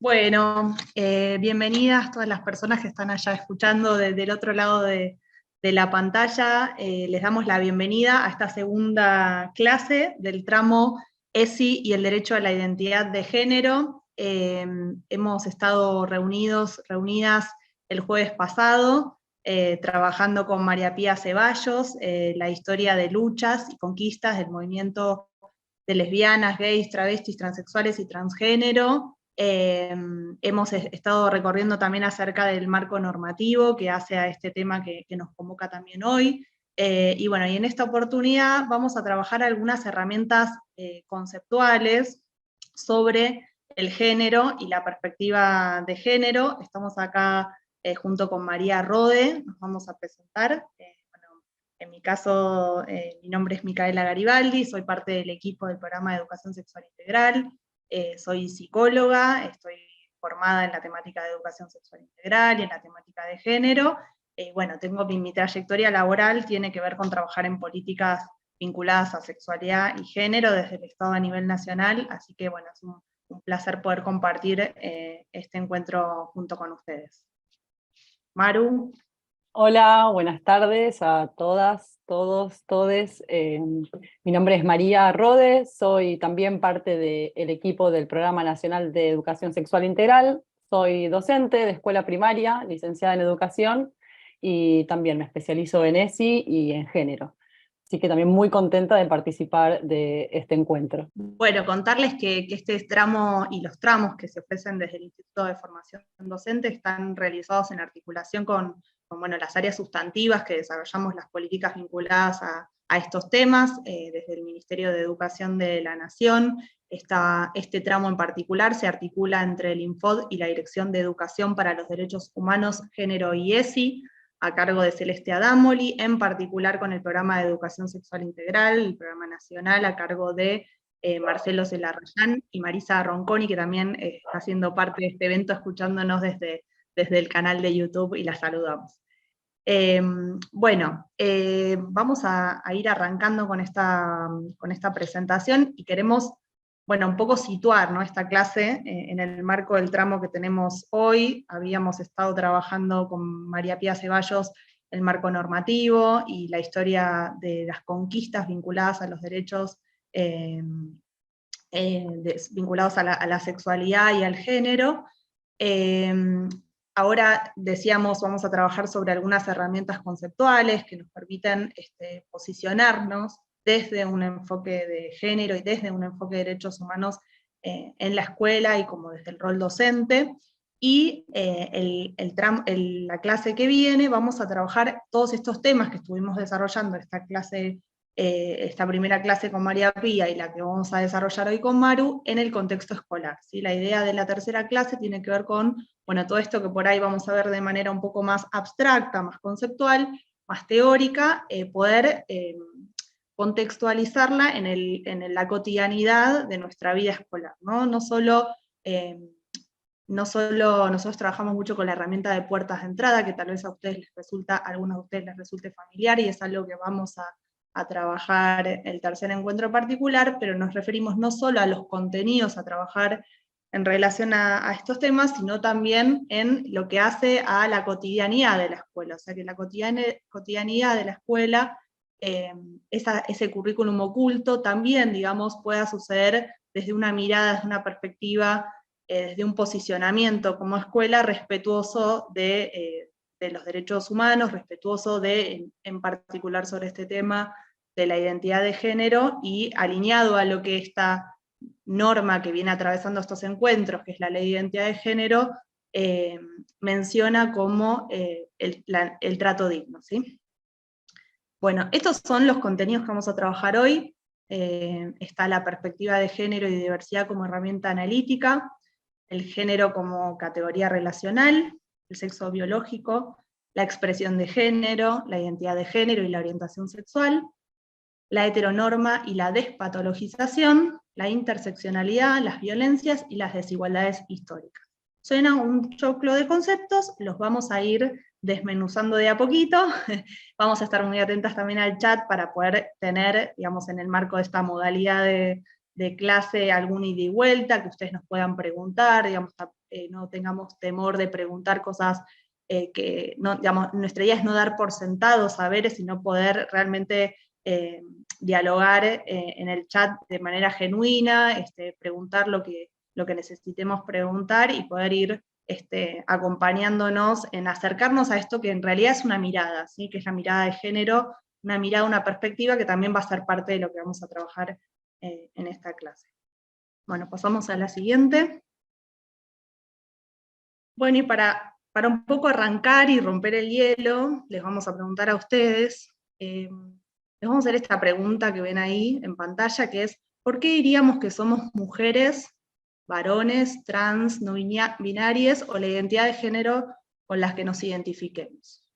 Bueno, bienvenidas todas las personas que están allá escuchando desde el otro lado de la pantalla. Les damos la bienvenida a esta segunda clase del tramo ESI y el derecho a la identidad de género. Hemos estado reunidas el jueves pasado, trabajando con María Pía Ceballos, la historia de luchas y conquistas del movimiento de lesbianas, gays, travestis, transexuales y transgénero. Hemos estado recorriendo también acerca del marco normativo que hace a este tema que nos convoca también hoy. Y bueno, y en esta oportunidad vamos a trabajar algunas herramientas conceptuales sobre el género y la perspectiva de género. Estamos acá junto con María Rode, nos vamos a presentar. En mi caso, mi nombre es Micaela Garibaldi, soy parte del equipo del programa de Educación Sexual Integral, soy psicóloga, estoy formada en la temática de educación sexual integral y en la temática de género. Bueno, mi trayectoria laboral tiene que ver con trabajar en políticas vinculadas a sexualidad y género desde el Estado a nivel nacional, así que bueno, es un placer poder compartir este encuentro junto con ustedes. Maru. Hola, buenas tardes a todas, todos, todes. Mi nombre es María Rode, soy también parte del equipo del Programa Nacional de Educación Sexual Integral. Soy docente de escuela primaria, licenciada en educación, y también me especializo en ESI y en género. Así que también muy contenta de participar de este encuentro. Bueno, contarles que este tramo y los tramos que se ofrecen desde el Instituto de Formación Docente están realizados en articulación con las áreas sustantivas que desarrollamos las políticas vinculadas a estos temas, desde el Ministerio de Educación de la Nación. Este tramo en particular se articula entre el INFOD y la Dirección de Educación para los Derechos Humanos, Género y ESI, a cargo de Celeste Adamoli, en particular con el Programa de Educación Sexual Integral, el Programa Nacional, a cargo de Marcelo Celarrayán y Marisa Ronconi, que también está siendo parte de este evento, escuchándonos desde el canal de YouTube, y la saludamos. Vamos a ir arrancando con esta presentación, y queremos, un poco situar, ¿no?, esta clase en el marco del tramo que tenemos hoy. Habíamos estado trabajando con María Pía Ceballos el marco normativo y la historia de las conquistas vinculadas a los derechos vinculados a la sexualidad y al género. Ahora decíamos, vamos a trabajar sobre algunas herramientas conceptuales que nos permiten posicionarnos desde un enfoque de género y desde un enfoque de derechos humanos en la escuela y como desde el rol docente. Y la clase que viene vamos a trabajar todos estos temas que estuvimos desarrollando esta primera clase con María Pía y la que vamos a desarrollar hoy con Maru en el contexto escolar, ¿sí? La idea de la tercera clase tiene que ver con todo esto que por ahí vamos a ver de manera un poco más abstracta, más conceptual, más teórica, poder contextualizarla en la cotidianidad de nuestra vida escolar, ¿no? No solo nosotros trabajamos mucho con la herramienta de puertas de entrada, que tal vez a algunos de ustedes les resulte familiar, y es algo que vamos a trabajar el tercer encuentro particular, pero nos referimos no solo a los contenidos a trabajar en relación a estos temas, sino también en lo que hace a la cotidianidad de la escuela. O sea, que la cotidianidad de la escuela, ese currículum oculto, también, digamos, pueda suceder desde una mirada, desde una perspectiva, desde un posicionamiento como escuela respetuoso de los derechos humanos, respetuoso en particular sobre este tema de la identidad de género, y alineado a lo que esta norma que viene atravesando estos encuentros, que es la Ley de Identidad de Género, menciona como el trato digno, ¿sí? Bueno, estos son los contenidos que vamos a trabajar hoy. Está la perspectiva de género y diversidad como herramienta analítica, el género como categoría relacional, el sexo biológico, la expresión de género, la identidad de género y la orientación sexual, la heteronorma y la despatologización, la interseccionalidad, las violencias y las desigualdades históricas. Suena un choclo de conceptos, los vamos a ir desmenuzando de a poquito. Vamos a estar muy atentas también al chat para poder tener, digamos, en el marco de esta modalidad de de clase algún ida y vuelta, que ustedes nos puedan preguntar, digamos, no tengamos temor de preguntar cosas que, no, digamos, nuestra idea es no dar por sentados saberes, sino poder realmente dialogar en el chat de manera genuina, preguntar lo que necesitemos preguntar y poder ir acompañándonos en acercarnos a esto que en realidad es una mirada, ¿sí? Que es la mirada de género, una mirada, una perspectiva que también va a ser parte de lo que vamos a trabajar en esta clase. Bueno, pasamos a la siguiente. Bueno, y para un poco arrancar y romper el hielo, les vamos a preguntar a ustedes, les vamos a hacer esta pregunta que ven ahí en pantalla, que es, ¿por qué diríamos que somos mujeres, varones, trans, no binarias, o la identidad de género con las que nos identifiquemos?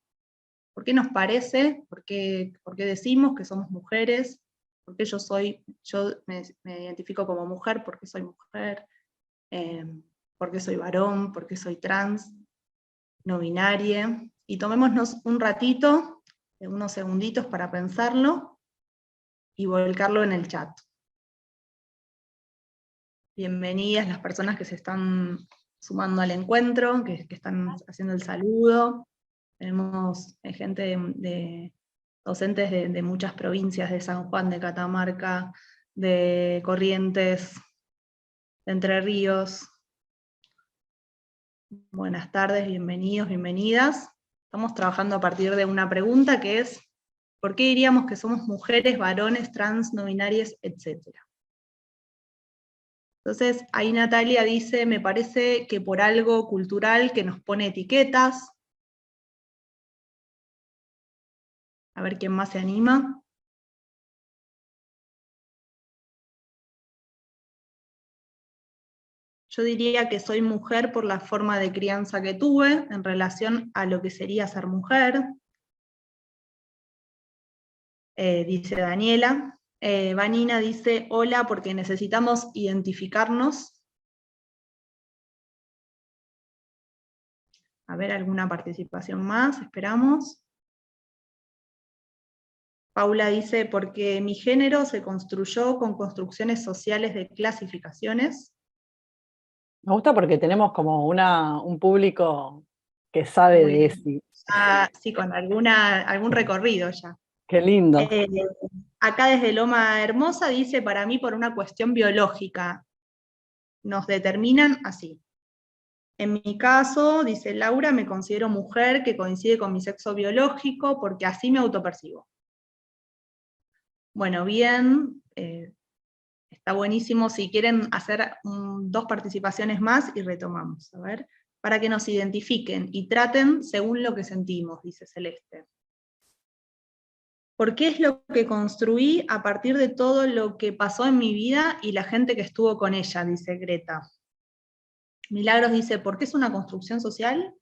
¿Por qué nos parece? ¿Por qué decimos que somos mujeres? ¿Por qué yo me identifico como mujer? ¿Por qué soy mujer? ¿Por qué soy varón? ¿Por qué soy trans? No binaria. Y tomémonos un ratito, unos segunditos para pensarlo y volcarlo en el chat. Bienvenidas las personas que se están sumando al encuentro, que están haciendo el saludo. Tenemos gente docentes de muchas provincias, de San Juan, de Catamarca, de Corrientes, de Entre Ríos. Buenas tardes, bienvenidos, bienvenidas. Estamos trabajando a partir de una pregunta que es, ¿por qué diríamos que somos mujeres, varones, trans, no binarias, etcétera? Entonces, ahí Natalia dice, me parece que por algo cultural que nos pone etiquetas. A ver quién más se anima. Yo diría que soy mujer por la forma de crianza que tuve en relación a lo que sería ser mujer. Dice Daniela. Vanina dice, hola, porque necesitamos identificarnos. A ver, alguna participación más, esperamos. Paula dice, porque mi género se construyó con construcciones sociales de clasificaciones. Me gusta porque tenemos como un público que sabe Muy de bien. eso. Sí, con algún recorrido ya. Qué lindo. Acá desde Loma Hermosa dice, para mí por una cuestión biológica, nos determinan así. En mi caso, dice Laura, me considero mujer que coincide con mi sexo biológico porque así me autopercibo. Bueno, bien, está buenísimo. Si quieren hacer 2 participaciones más y retomamos, a ver, para que nos identifiquen y traten según lo que sentimos, dice Celeste. Porque es lo que construí a partir de todo lo que pasó en mi vida y la gente que estuvo con ella, dice Greta. Milagros dice, ¿por qué es una construcción social?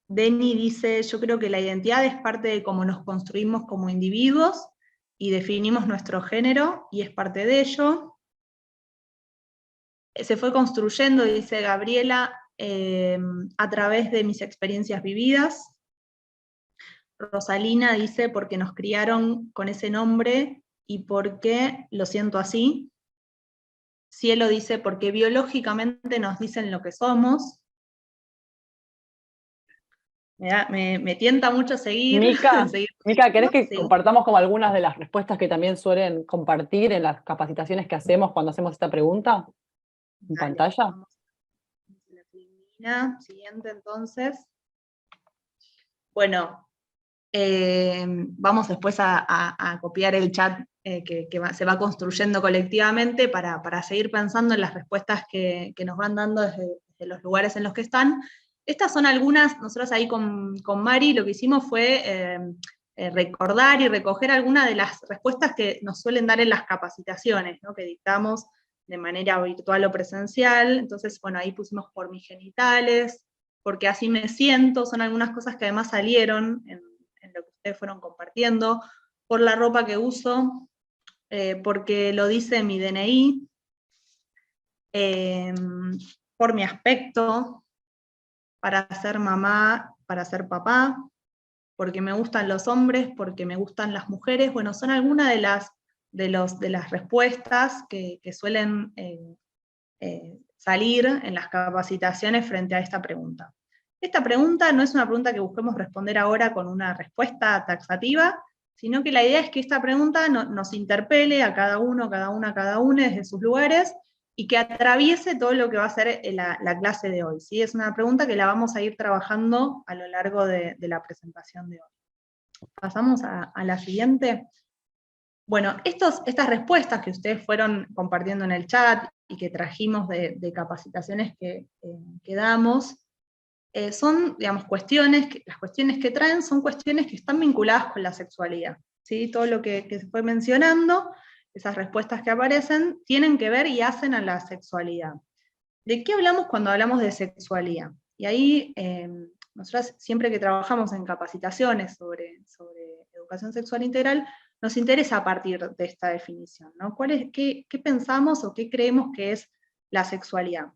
Denny dice, yo creo que la identidad es parte de cómo nos construimos como individuos y definimos nuestro género, y es parte de ello. Se fue construyendo, dice Gabriela, a través de mis experiencias vividas. Rosalina dice, porque nos criaron con ese nombre y porque lo siento así. Cielo dice, porque biológicamente nos dicen lo que somos. Me tienta mucho seguir. Mica, Mica, ¿querés que Sí. compartamos como algunas de las respuestas que también suelen compartir en las capacitaciones que hacemos cuando hacemos esta pregunta? ¿En Dale, pantalla? vamos a la Cristina. Siguiente, entonces. Bueno, vamos después a copiar el chat que se va construyendo colectivamente para seguir pensando en las respuestas que nos van dando desde los lugares en los que están. Estas son algunas, nosotros ahí con Mari lo que hicimos fue recordar y recoger algunas de las respuestas que nos suelen dar en las capacitaciones, ¿no? Que dictamos de manera virtual o presencial. Entonces, bueno, ahí pusimos por mis genitales, porque así me siento, son algunas cosas que además salieron en lo que ustedes fueron compartiendo, por la ropa que uso, porque lo dice mi DNI, por mi aspecto, para ser mamá, para ser papá, porque me gustan los hombres, porque me gustan las mujeres. Bueno, son algunas de las de las respuestas que suelen salir en las capacitaciones frente a esta pregunta. Esta pregunta no es una pregunta que busquemos responder ahora con una respuesta taxativa, sino que la idea es que esta pregunta nos interpele a cada uno, cada una desde sus lugares, y que atraviese todo lo que va a ser la clase de hoy, ¿sí? Es una pregunta que la vamos a ir trabajando a lo largo de la presentación de hoy. Pasamos a la siguiente. Bueno, estas respuestas que ustedes fueron compartiendo en el chat y que trajimos de capacitaciones que damos, son, digamos, las cuestiones que traen son cuestiones que están vinculadas con la sexualidad, ¿sí? Todo lo que se fue mencionando, esas respuestas que aparecen, tienen que ver y hacen a la sexualidad. ¿De qué hablamos cuando hablamos de sexualidad? Y ahí, nosotros siempre que trabajamos en capacitaciones sobre educación sexual integral, nos interesa a partir de esta definición, ¿no? ¿Qué pensamos o qué creemos que es la sexualidad?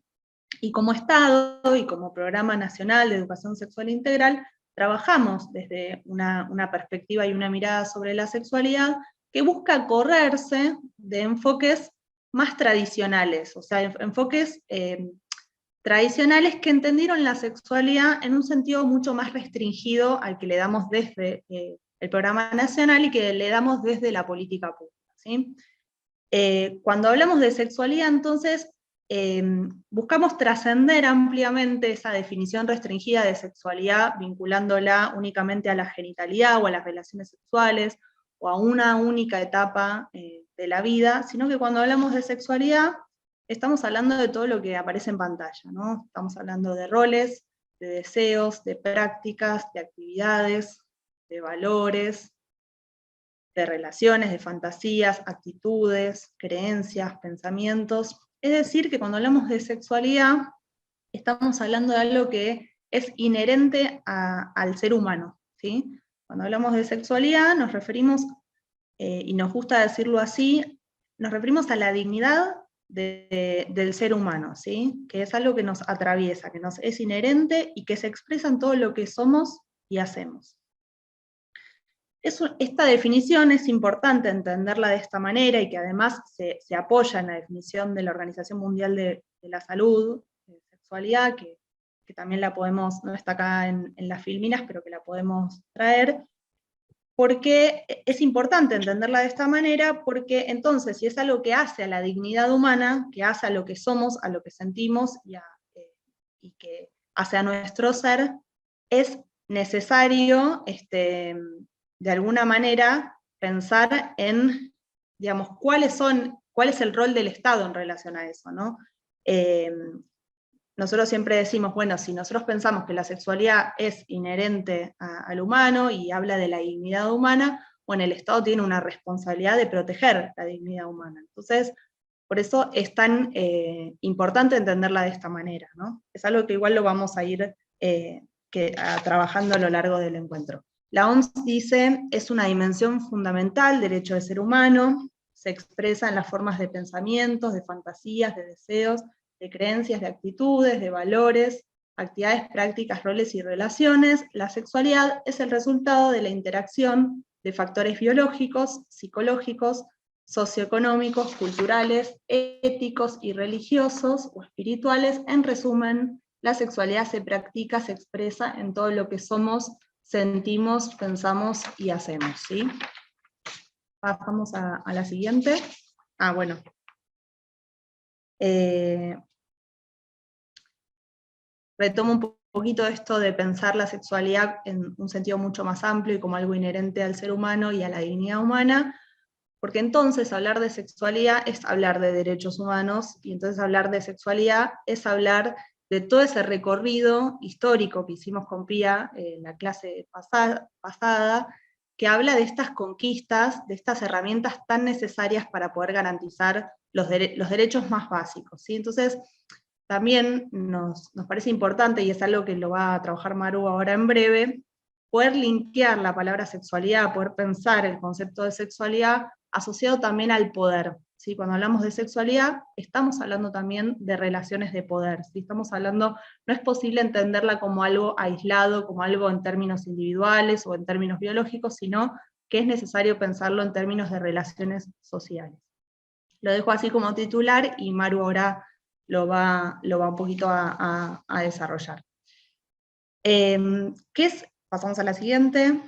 Y como Estado y como Programa Nacional de Educación Sexual Integral, trabajamos desde una perspectiva y una mirada sobre la sexualidad que busca correrse de enfoques más tradicionales, o sea, enfoques tradicionales que entendieron la sexualidad en un sentido mucho más restringido al que le damos desde el Programa Nacional y que le damos desde la política pública, ¿sí? Cuando hablamos de sexualidad, entonces, buscamos trascender ampliamente esa definición restringida de sexualidad, vinculándola únicamente a la genitalidad o a las relaciones sexuales, o a una única etapa de la vida, sino que cuando hablamos de sexualidad, estamos hablando de todo lo que aparece en pantalla, ¿no? Estamos hablando de roles, de deseos, de prácticas, de actividades, de valores, de relaciones, de fantasías, actitudes, creencias, pensamientos. Es decir, que cuando hablamos de sexualidad, estamos hablando de algo que es inherente al ser humano, ¿sí? Cuando hablamos de sexualidad nos referimos, y nos gusta decirlo así, nos referimos a la dignidad del ser humano, ¿sí? Que es algo que nos atraviesa, que nos es inherente y que se expresa en todo lo que somos y hacemos. Esta definición es importante entenderla de esta manera y que además se apoya en la definición de la Organización Mundial de la Salud, de sexualidad, que también la podemos, no está acá en las filminas, pero que la podemos traer, porque es importante entenderla de esta manera, porque entonces si es algo que hace a la dignidad humana, que hace a lo que somos, a lo que sentimos y que hace a nuestro ser, es necesario, de alguna manera, pensar en, digamos, cuál es el rol del Estado en relación a eso, ¿no? Nosotros siempre decimos, bueno, si nosotros pensamos que la sexualidad es inherente al humano y habla de la dignidad humana, bueno, el Estado tiene una responsabilidad de proteger la dignidad humana. Entonces, por eso es tan importante entenderla de esta manera, ¿no? Es algo que igual lo vamos a ir trabajando a lo largo del encuentro. La OMS dice, es una dimensión fundamental, derecho del ser humano, se expresa en las formas de pensamientos, de fantasías, de deseos, de creencias, de actitudes, de valores, actividades, prácticas, roles y relaciones. La sexualidad es el resultado de la interacción de factores biológicos, psicológicos, socioeconómicos, culturales, éticos y religiosos o espirituales. En resumen, la sexualidad se practica, se expresa en todo lo que somos, sentimos, pensamos y hacemos, ¿sí? Pasamos a la siguiente. Bueno. Retomo un poquito esto de pensar la sexualidad en un sentido mucho más amplio y como algo inherente al ser humano y a la dignidad humana, porque entonces hablar de sexualidad es hablar de derechos humanos, y entonces hablar de sexualidad es hablar de todo ese recorrido histórico que hicimos con Pía en la clase pasada, que habla de estas conquistas, de estas herramientas tan necesarias para poder garantizar los derechos más básicos, ¿sí? Entonces, también nos parece importante, y es algo que lo va a trabajar Maru ahora en breve, poder linkear la palabra sexualidad, poder pensar el concepto de sexualidad asociado también al poder, ¿sí? Cuando hablamos de sexualidad, estamos hablando también de relaciones de poder, ¿sí? Estamos hablando, no es posible entenderla como algo aislado, como algo en términos individuales o en términos biológicos, sino que es necesario pensarlo en términos de relaciones sociales. Lo dejo así como titular y Maru ahora lo va un poquito a desarrollar. Pasamos a la siguiente.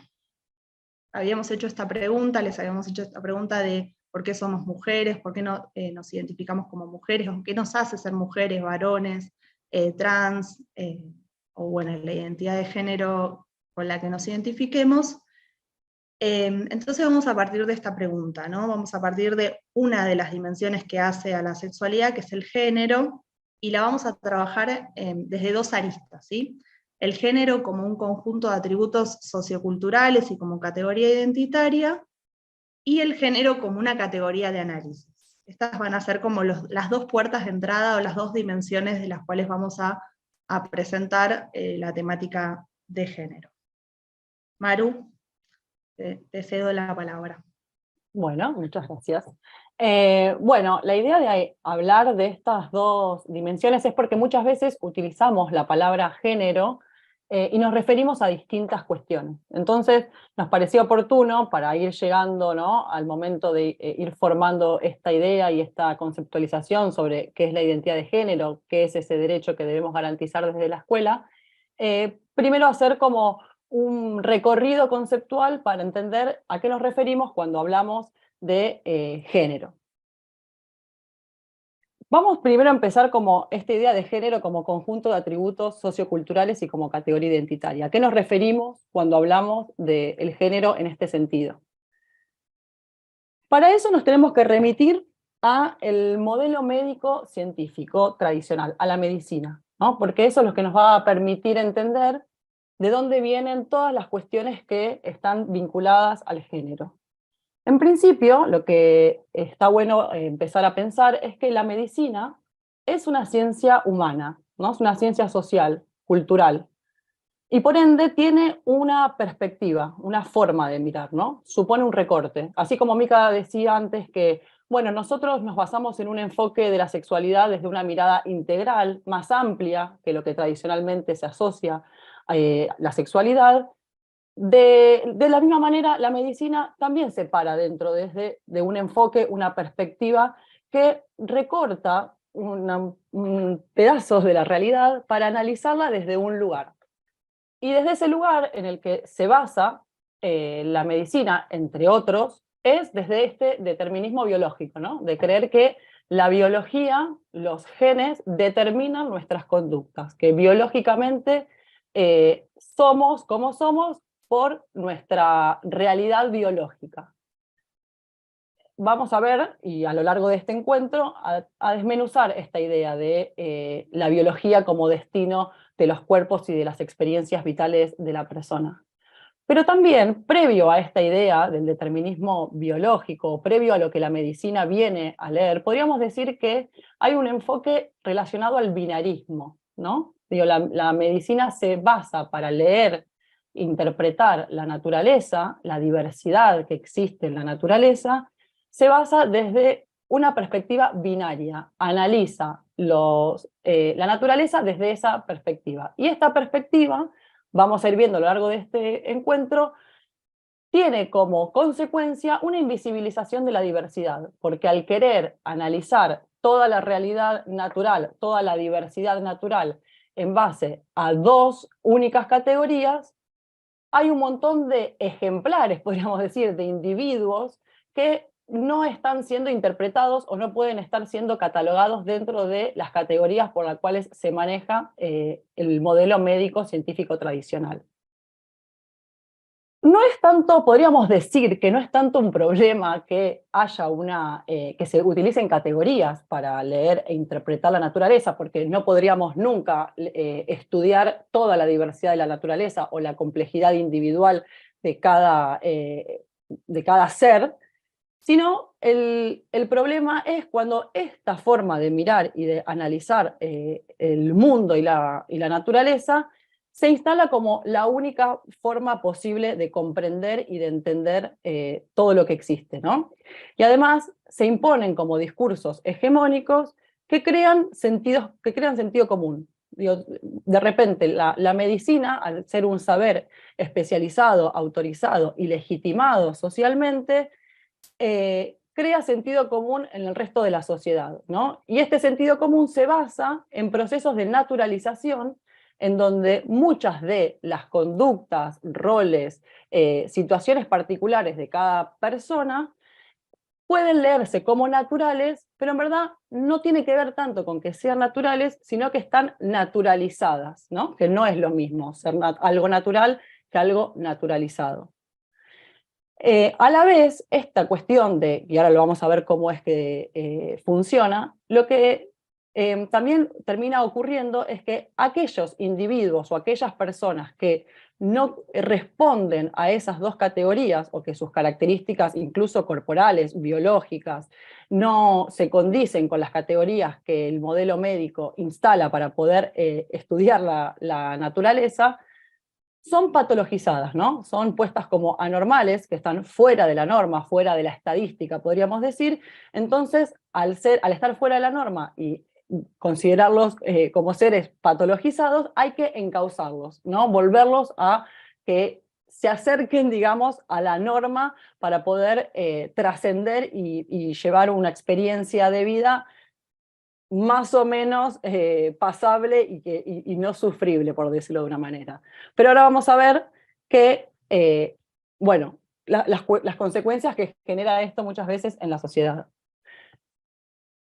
Habíamos hecho esta pregunta, les habíamos hecho esta pregunta de por qué somos mujeres, por qué no, nos identificamos como mujeres, o qué nos hace ser mujeres, varones, trans, o bueno, la identidad de género con la que nos identifiquemos. Entonces vamos a partir de esta pregunta, ¿no? Vamos a partir de una de las dimensiones que hace a la sexualidad, que es el género, y la vamos a trabajar desde dos aristas, ¿sí? El género como un conjunto de atributos socioculturales y como categoría identitaria, y el género como una categoría de análisis. Estas van a ser como las dos puertas de entrada o las dos dimensiones de las cuales vamos a presentar la temática de género. Maru, te cedo la palabra. Bueno, muchas gracias. Bueno, la idea de hablar de estas dos dimensiones es porque muchas veces utilizamos la palabra género y nos referimos a distintas cuestiones. Entonces, nos pareció oportuno para ir llegando, ¿no?, al momento de ir formando esta idea y esta conceptualización sobre qué es la identidad de género, qué es ese derecho que debemos garantizar desde la escuela, primero hacer como un recorrido conceptual para entender a qué nos referimos cuando hablamos de género. Vamos primero a empezar como esta idea de género como conjunto de atributos socioculturales y como categoría identitaria. ¿A qué nos referimos cuando hablamos del género en este sentido? Para eso nos tenemos que remitir al modelo médico científico tradicional, a la medicina, ¿no? Porque eso es lo que nos va a permitir entender de dónde vienen todas las cuestiones que están vinculadas al género. En principio, lo que está bueno empezar a pensar es que la medicina es una ciencia humana, ¿no? Es una ciencia social, cultural, y por ende tiene una perspectiva, una forma de mirar, ¿no? Supone un recorte. Así como Mica decía antes que, bueno, nosotros nos basamos en un enfoque de la sexualidad desde una mirada integral, más amplia que lo que tradicionalmente se asocia a la sexualidad. De la misma manera, la medicina también se para dentro de un enfoque, una perspectiva que recorta pedazos de la realidad para analizarla desde un lugar. Y desde ese lugar en el que se basa la medicina, entre otros, es desde este determinismo biológico, ¿no? De creer que la biología, los genes, determinan nuestras conductas, que biológicamente somos como somos por nuestra realidad biológica. Vamos a ver, y a lo largo de este encuentro, a desmenuzar esta idea de la biología como destino de los cuerpos y de las experiencias vitales de la persona. Pero también, previo a esta idea del determinismo biológico, previo a lo que la medicina viene a leer, podríamos decir que hay un enfoque relacionado al binarismo, ¿no? Digo, la medicina se basa para leer, interpretar la naturaleza, la diversidad que existe en la naturaleza, se basa desde una perspectiva binaria, analiza la naturaleza desde esa perspectiva. Y esta perspectiva, vamos a ir viendo a lo largo de este encuentro, tiene como consecuencia una invisibilización de la diversidad, porque al querer analizar toda la realidad natural, toda la diversidad natural en base a dos únicas categorías, hay un montón de ejemplares, podríamos decir, de individuos que no están siendo interpretados o no pueden estar siendo catalogados dentro de las categorías por las cuales se maneja el modelo médico científico tradicional. No es tanto, podríamos decir que no es tanto un problema que haya que se utilicen categorías para leer e interpretar la naturaleza, porque no podríamos nunca estudiar toda la diversidad de la naturaleza o la complejidad individual de cada ser, sino el problema es cuando esta forma de mirar y de analizar el mundo y la naturaleza se instala como la única forma posible de comprender y de entender todo lo que existe, ¿no? Y además se imponen como discursos hegemónicos que crean sentido común, Digo, de repente la medicina, al ser un saber especializado, autorizado y legitimado socialmente, crea sentido común en el resto de la sociedad, ¿no? Y este sentido común se basa en procesos de naturalización en donde muchas de las conductas, roles, situaciones particulares de cada persona pueden leerse como naturales, pero en verdad no tiene que ver tanto con que sean naturales, sino que están naturalizadas, ¿no? Que no es lo mismo ser algo natural que algo naturalizado. A la vez, esta cuestión de, y ahora lo vamos a ver cómo es que funciona, lo que también termina ocurriendo es que aquellos individuos o aquellas personas que no responden a esas dos categorías o que sus características incluso corporales, biológicas, no se condicen con las categorías que el modelo médico instala para poder estudiar la naturaleza, son patologizadas, ¿no? Son puestas como anormales, que están fuera de la norma, fuera de la estadística, podríamos decir. Entonces, al estar fuera de la norma y considerarlos como seres patologizados, hay que encauzarlos, ¿no? Volverlos a que se acerquen, digamos, a la norma para poder trascender y llevar una experiencia de vida más o menos pasable y no sufrible, por decirlo de una manera. Pero ahora vamos a ver que, bueno, las consecuencias que genera esto muchas veces en la sociedad.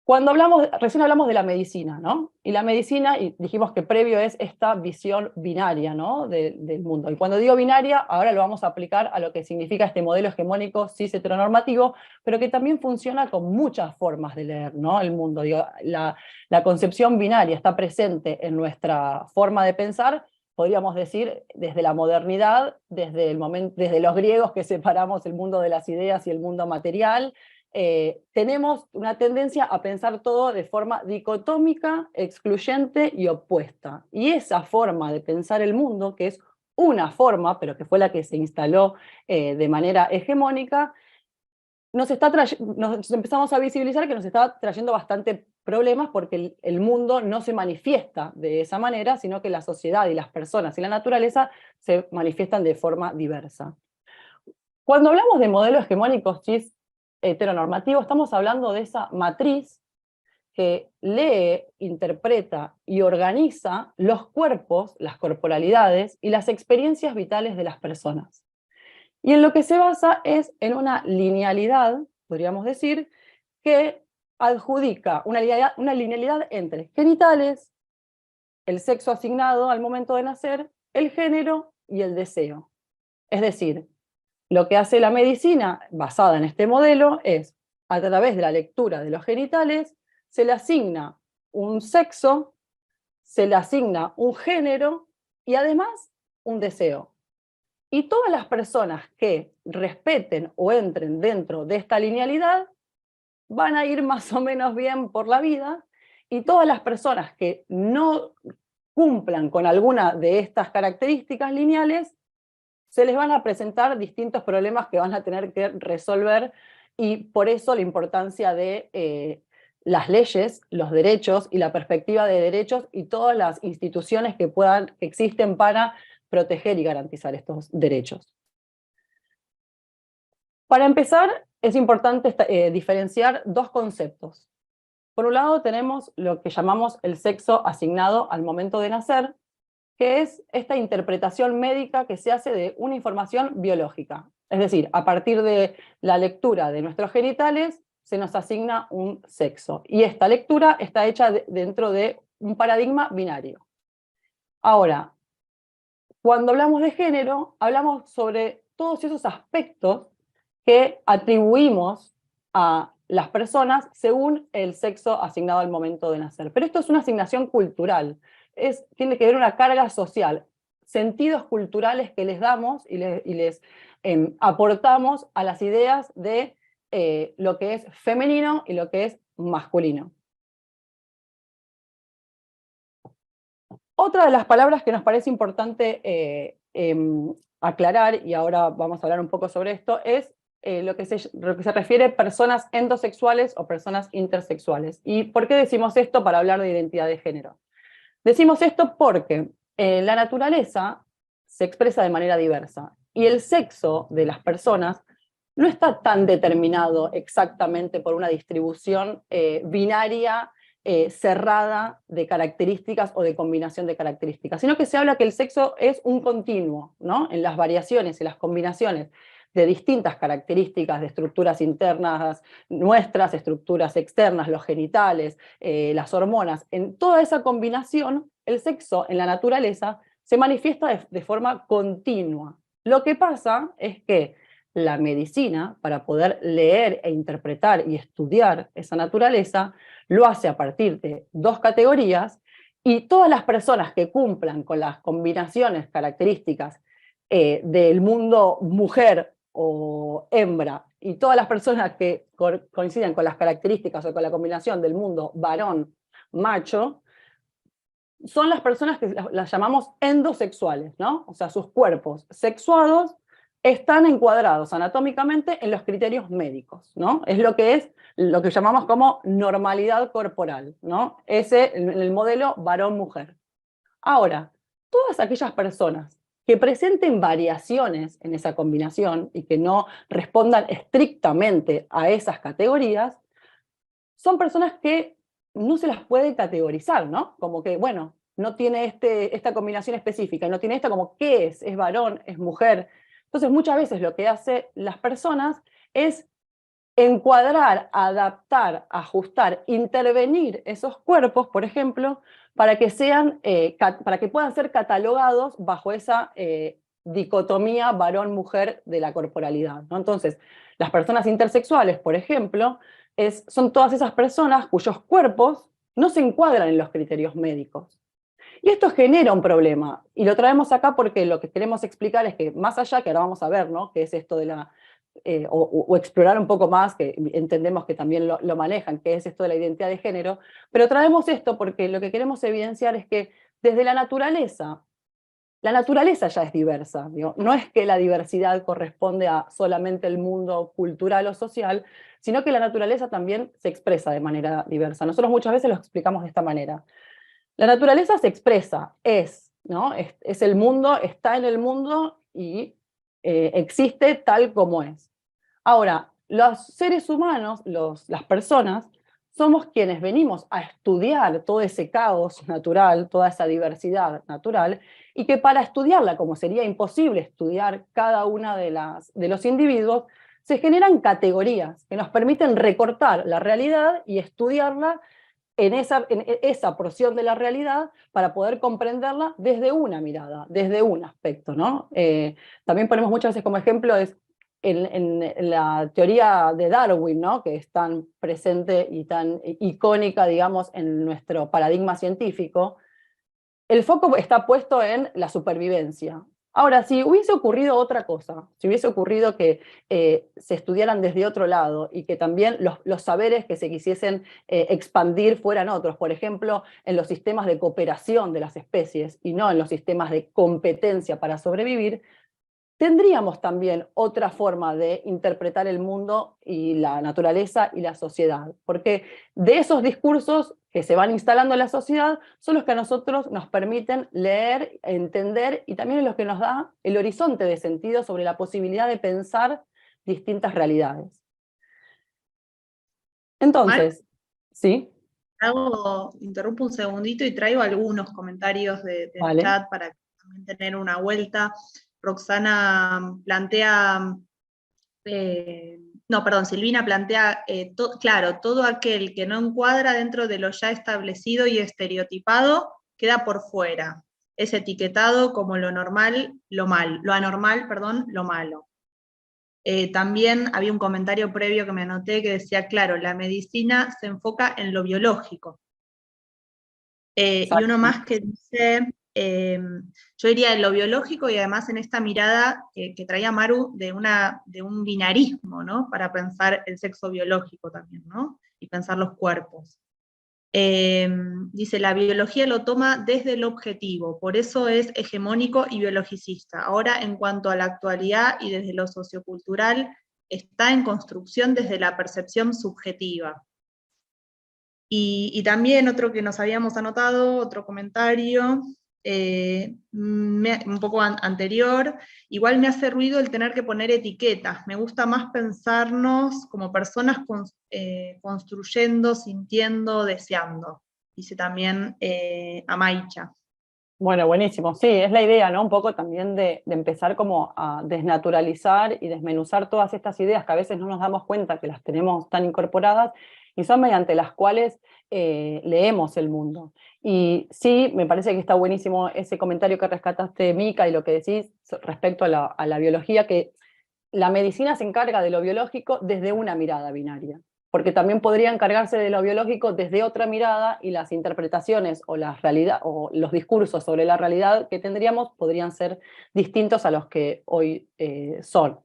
Cuando recién hablamos de la medicina, ¿no? Y la medicina, y dijimos que previo es esta visión binaria, ¿no? Del mundo. Y cuando digo binaria, ahora lo vamos a aplicar a lo que significa este modelo hegemónico cis heteronormativo, pero que también funciona con muchas formas de leer, ¿no? El mundo. Digo, la concepción binaria está presente en nuestra forma de pensar, podríamos decir, desde la modernidad, desde los griegos que separamos el mundo de las ideas y el mundo material. Tenemos una tendencia a pensar todo de forma dicotómica, excluyente y opuesta. Y esa forma de pensar el mundo, que es una forma, pero que fue la que se instaló de manera hegemónica, nos empezamos a visibilizar que nos está trayendo bastante problemas porque el mundo no se manifiesta de esa manera, sino que la sociedad y las personas y la naturaleza se manifiestan de forma diversa. Cuando hablamos de modelos hegemónicos cis heteronormativo, estamos hablando de esa matriz que lee, interpreta y organiza los cuerpos, las corporalidades y las experiencias vitales de las personas. Y en lo que se basa es en una linealidad, podríamos decir, que adjudica una linealidad entre genitales, el sexo asignado al momento de nacer, el género y el deseo. Es decir, lo que hace la medicina, basada en este modelo, es, a través de la lectura de los genitales, se le asigna un sexo, se le asigna un género y además un deseo. Y todas las personas que respeten o entren dentro de esta linealidad van a ir más o menos bien por la vida, y todas las personas que no cumplan con alguna de estas características lineales se les van a presentar distintos problemas que van a tener que resolver, y por eso la importancia de las leyes, los derechos y la perspectiva de derechos y todas las instituciones que existen para proteger y garantizar estos derechos. Para empezar, es importante diferenciar dos conceptos. Por un lado tenemos lo que llamamos el sexo asignado al momento de nacer, que es esta interpretación médica que se hace de una información biológica. Es decir, a partir de la lectura de nuestros genitales se nos asigna un sexo. Y esta lectura está hecha dentro de un paradigma binario. Ahora, cuando hablamos de género, hablamos sobre todos esos aspectos que atribuimos a las personas según el sexo asignado al momento de nacer. Pero esto es una asignación cultural, tiene que ver una carga social, sentidos culturales que les damos y les aportamos a las ideas de lo que es femenino y lo que es masculino. Otra de las palabras que nos parece importante aclarar, y ahora vamos a hablar un poco sobre esto, es lo que se refiere a personas endosexuales o personas intersexuales. ¿Y por qué decimos esto para hablar de identidad de género? Decimos esto porque la naturaleza se expresa de manera diversa y el sexo de las personas no está tan determinado exactamente por una distribución binaria cerrada de características o de combinación de características, sino que se habla que el sexo es un continuo, ¿no? En las variaciones y las combinaciones de distintas características de estructuras internas nuestras, estructuras externas, los genitales, las hormonas, en toda esa combinación, el sexo en la naturaleza se manifiesta de forma continua. Lo que pasa es que la medicina, para poder leer e interpretar y estudiar esa naturaleza, lo hace a partir de dos categorías y todas las personas que cumplan con las combinaciones características del mundo mujer o hembra y todas las personas que coinciden con las características o con la combinación del mundo varón macho son las personas que las llamamos endosexuales, ¿no? O sea, sus cuerpos sexuados están encuadrados anatómicamente en los criterios médicos, ¿no? Es lo que llamamos como normalidad corporal, ¿no? El modelo varón-mujer. Ahora, todas aquellas personas que presenten variaciones en esa combinación y que no respondan estrictamente a esas categorías, son personas que no se las puede categorizar, ¿no? Como que, bueno, no tiene esta combinación específica, y no tiene esta como, ¿qué es? ¿Es varón? ¿Es mujer? Entonces, muchas veces lo que hacen las personas es encuadrar, adaptar, ajustar, intervenir esos cuerpos, por ejemplo, para que para que puedan ser catalogados bajo esa dicotomía varón-mujer de la corporalidad, ¿no? Entonces, las personas intersexuales, por ejemplo, son todas esas personas cuyos cuerpos no se encuadran en los criterios médicos. Y esto genera un problema, y lo traemos acá porque lo que queremos explicar es que más allá, que ahora vamos a ver, ¿no? ¿Qué es esto de o explorar un poco más, que entendemos que también lo manejan, qué es esto de la identidad de género, pero traemos esto porque lo que queremos evidenciar es que desde la naturaleza ya es diversa, digo, no es que la diversidad corresponde a solamente el mundo cultural o social, sino que la naturaleza también se expresa de manera diversa. Nosotros muchas veces lo explicamos de esta manera. La naturaleza se expresa, ¿no? Es el mundo, está en el mundo y existe tal como es. Ahora, los seres humanos, las personas, somos quienes venimos a estudiar todo ese caos natural, toda esa diversidad natural, y que para estudiarla, como sería imposible estudiar cada una de los individuos, se generan categorías que nos permiten recortar la realidad y estudiarla en esa porción de la realidad para poder comprenderla desde una mirada, desde un aspecto, ¿no? También ponemos muchas veces como ejemplo en la teoría de Darwin, ¿no? Que es tan presente y tan icónica, digamos, en nuestro paradigma científico. El foco está puesto en la supervivencia. Ahora, si hubiese ocurrido otra cosa, si hubiese ocurrido que se estudiaran desde otro lado y que también los saberes que se quisiesen expandir fueran otros, por ejemplo, en los sistemas de cooperación de las especies y no en los sistemas de competencia para sobrevivir, tendríamos también otra forma de interpretar el mundo y la naturaleza y la sociedad, porque de esos discursos que se van instalando en la sociedad son los que a nosotros nos permiten leer, entender y también los que nos da el horizonte de sentido sobre la posibilidad de pensar distintas realidades. Mar, Entonces, ¿sí? interrumpo un segundito y traigo algunos comentarios del Vale. chat para también tener una vuelta. Roxana plantea, no, perdón, Silvina plantea, claro, todo aquel que no encuadra dentro de lo ya establecido y estereotipado queda por fuera. Es etiquetado como lo normal, lo anormal, perdón, lo malo. También había un comentario previo que me anoté que decía, claro, la medicina se enfoca en lo biológico. Y uno Exacto. más que dice, yo diría en lo biológico y además en esta mirada que traía Maru de un binarismo, ¿no? Para pensar el sexo biológico también, ¿no? Y pensar los cuerpos. Dice, la biología lo toma desde el objetivo, por eso es hegemónico y biologicista. Ahora, en cuanto a la actualidad y desde lo sociocultural, está en construcción desde la percepción subjetiva. Y también otro que nos habíamos anotado, otro comentario, un poco anterior, igual me hace ruido el tener que poner etiquetas. Me gusta más pensarnos como personas construyendo, sintiendo, deseando. Dice también Amaicha. Bueno, buenísimo. Sí, es la idea, ¿no? Un poco también de empezar como a desnaturalizar y desmenuzar todas estas ideas que a veces no nos damos cuenta que las tenemos tan incorporadas y son mediante las cuales leemos el mundo. Y sí, me parece que está buenísimo ese comentario que rescataste, Mica, y lo que decís respecto a la biología, que la medicina se encarga de lo biológico desde una mirada binaria, porque también podría encargarse de lo biológico desde otra mirada y las interpretaciones o la realidad o los discursos sobre la realidad que tendríamos podrían ser distintos a los que hoy son.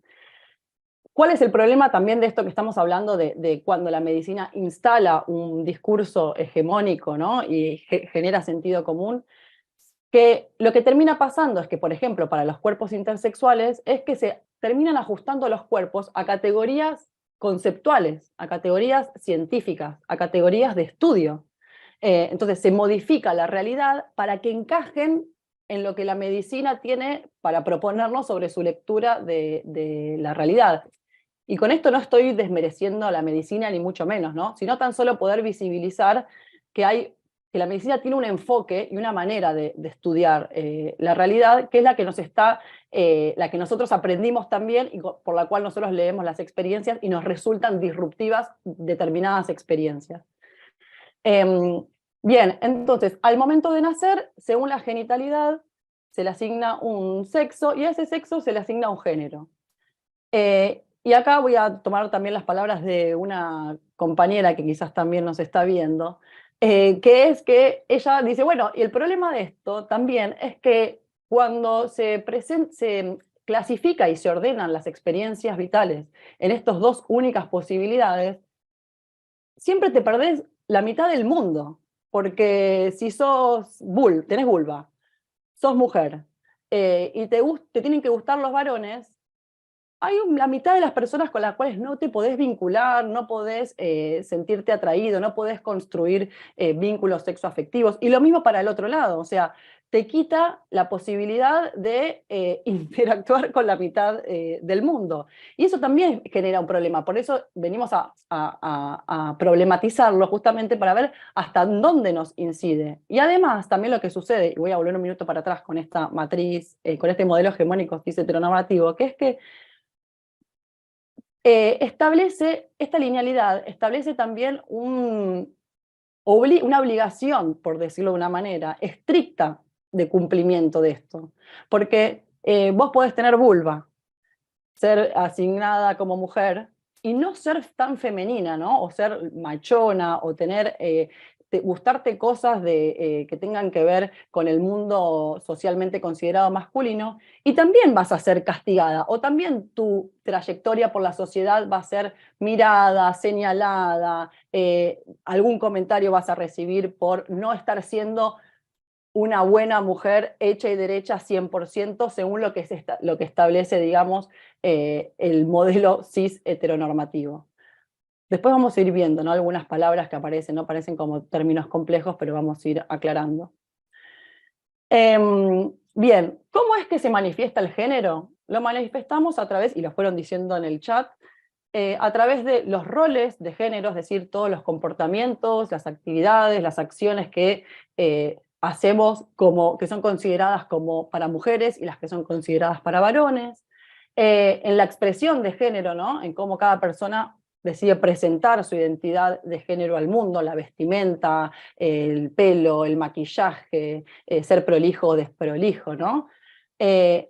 ¿Cuál es el problema también de esto que estamos hablando de cuando la medicina instala un discurso hegemónico, ¿no? Y genera sentido común? Que lo que termina pasando es que, por ejemplo, para los cuerpos intersexuales, es que se terminan ajustando los cuerpos a categorías conceptuales, a categorías científicas, a categorías de estudio. Entonces se modifica la realidad para que encajen en lo que la medicina tiene para proponernos sobre su lectura de la realidad. Y con esto no estoy desmereciendo a la medicina, ni mucho menos, ¿no? Sino tan solo poder visibilizar que que la medicina tiene un enfoque y una manera de estudiar la realidad, que es la que la que nosotros aprendimos también y por la cual nosotros leemos las experiencias y nos resultan disruptivas determinadas experiencias. Bien, entonces, al momento de nacer, según la genitalidad, se le asigna un sexo y a ese sexo se le asigna un género. Y acá voy a tomar también las palabras de una compañera que quizás también nos está viendo, que es que ella dice, bueno, y el problema de esto también es que cuando se clasifica y se ordenan las experiencias vitales en estas dos únicas posibilidades, siempre te perdés la mitad del mundo, porque si tenés vulva, sos mujer, y te tienen que gustar los varones, hay la mitad de las personas con las cuales no te podés vincular, no podés sentirte atraído, no podés construir vínculos sexoafectivos. Y lo mismo para el otro lado, o sea, te quita la posibilidad de interactuar con la mitad del mundo. Y eso también genera un problema. Por eso venimos a problematizarlo justamente para ver hasta dónde nos incide. Y además, también lo que sucede, y voy a volver un minuto para atrás con esta matriz, con este modelo hegemónico cis heteronormativo, que es que esta linealidad establece también una obligación, por decirlo de una manera, estricta de cumplimiento de esto. Porque vos podés tener vulva, ser asignada como mujer y no ser tan femenina, ¿no? O ser machona, o tener, gustarte cosas que tengan que ver con el mundo socialmente considerado masculino, y también vas a ser castigada, o también tu trayectoria por la sociedad va a ser mirada, señalada, algún comentario vas a recibir por no estar siendo una buena mujer hecha y derecha 100% según lo que establece, digamos, el modelo cis heteronormativo. Después vamos a ir viendo, ¿no? Algunas palabras que aparecen, ¿no? Parecen como términos complejos, pero vamos a ir aclarando. Bien, ¿cómo es que se manifiesta el género? Lo manifestamos a través, y lo fueron diciendo en el chat, a través de los roles de género, es decir, todos los comportamientos, las actividades, las acciones que hacemos que son consideradas como para mujeres y las que son consideradas para varones, en la expresión de género, ¿no? En cómo cada persona decide presentar su identidad de género al mundo, la vestimenta, el pelo, el maquillaje, ser prolijo o desprolijo, ¿no?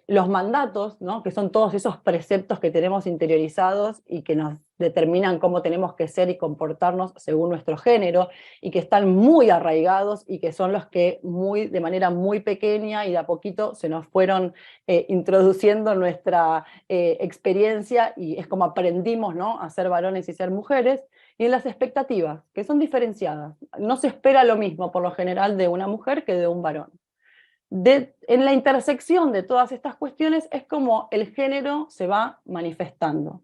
Los mandatos, ¿no? Que son todos esos preceptos que tenemos interiorizados y que nos determinan cómo tenemos que ser y comportarnos según nuestro género, y que están muy arraigados y que son los que de manera muy pequeña y de a poquito se nos fueron introduciendo en nuestra experiencia, y es como aprendimos, ¿no? A ser varones y ser mujeres. Y en las expectativas, que son diferenciadas. No se espera lo mismo por lo general de una mujer que de un varón. En la intersección de todas estas cuestiones es como el género se va manifestando.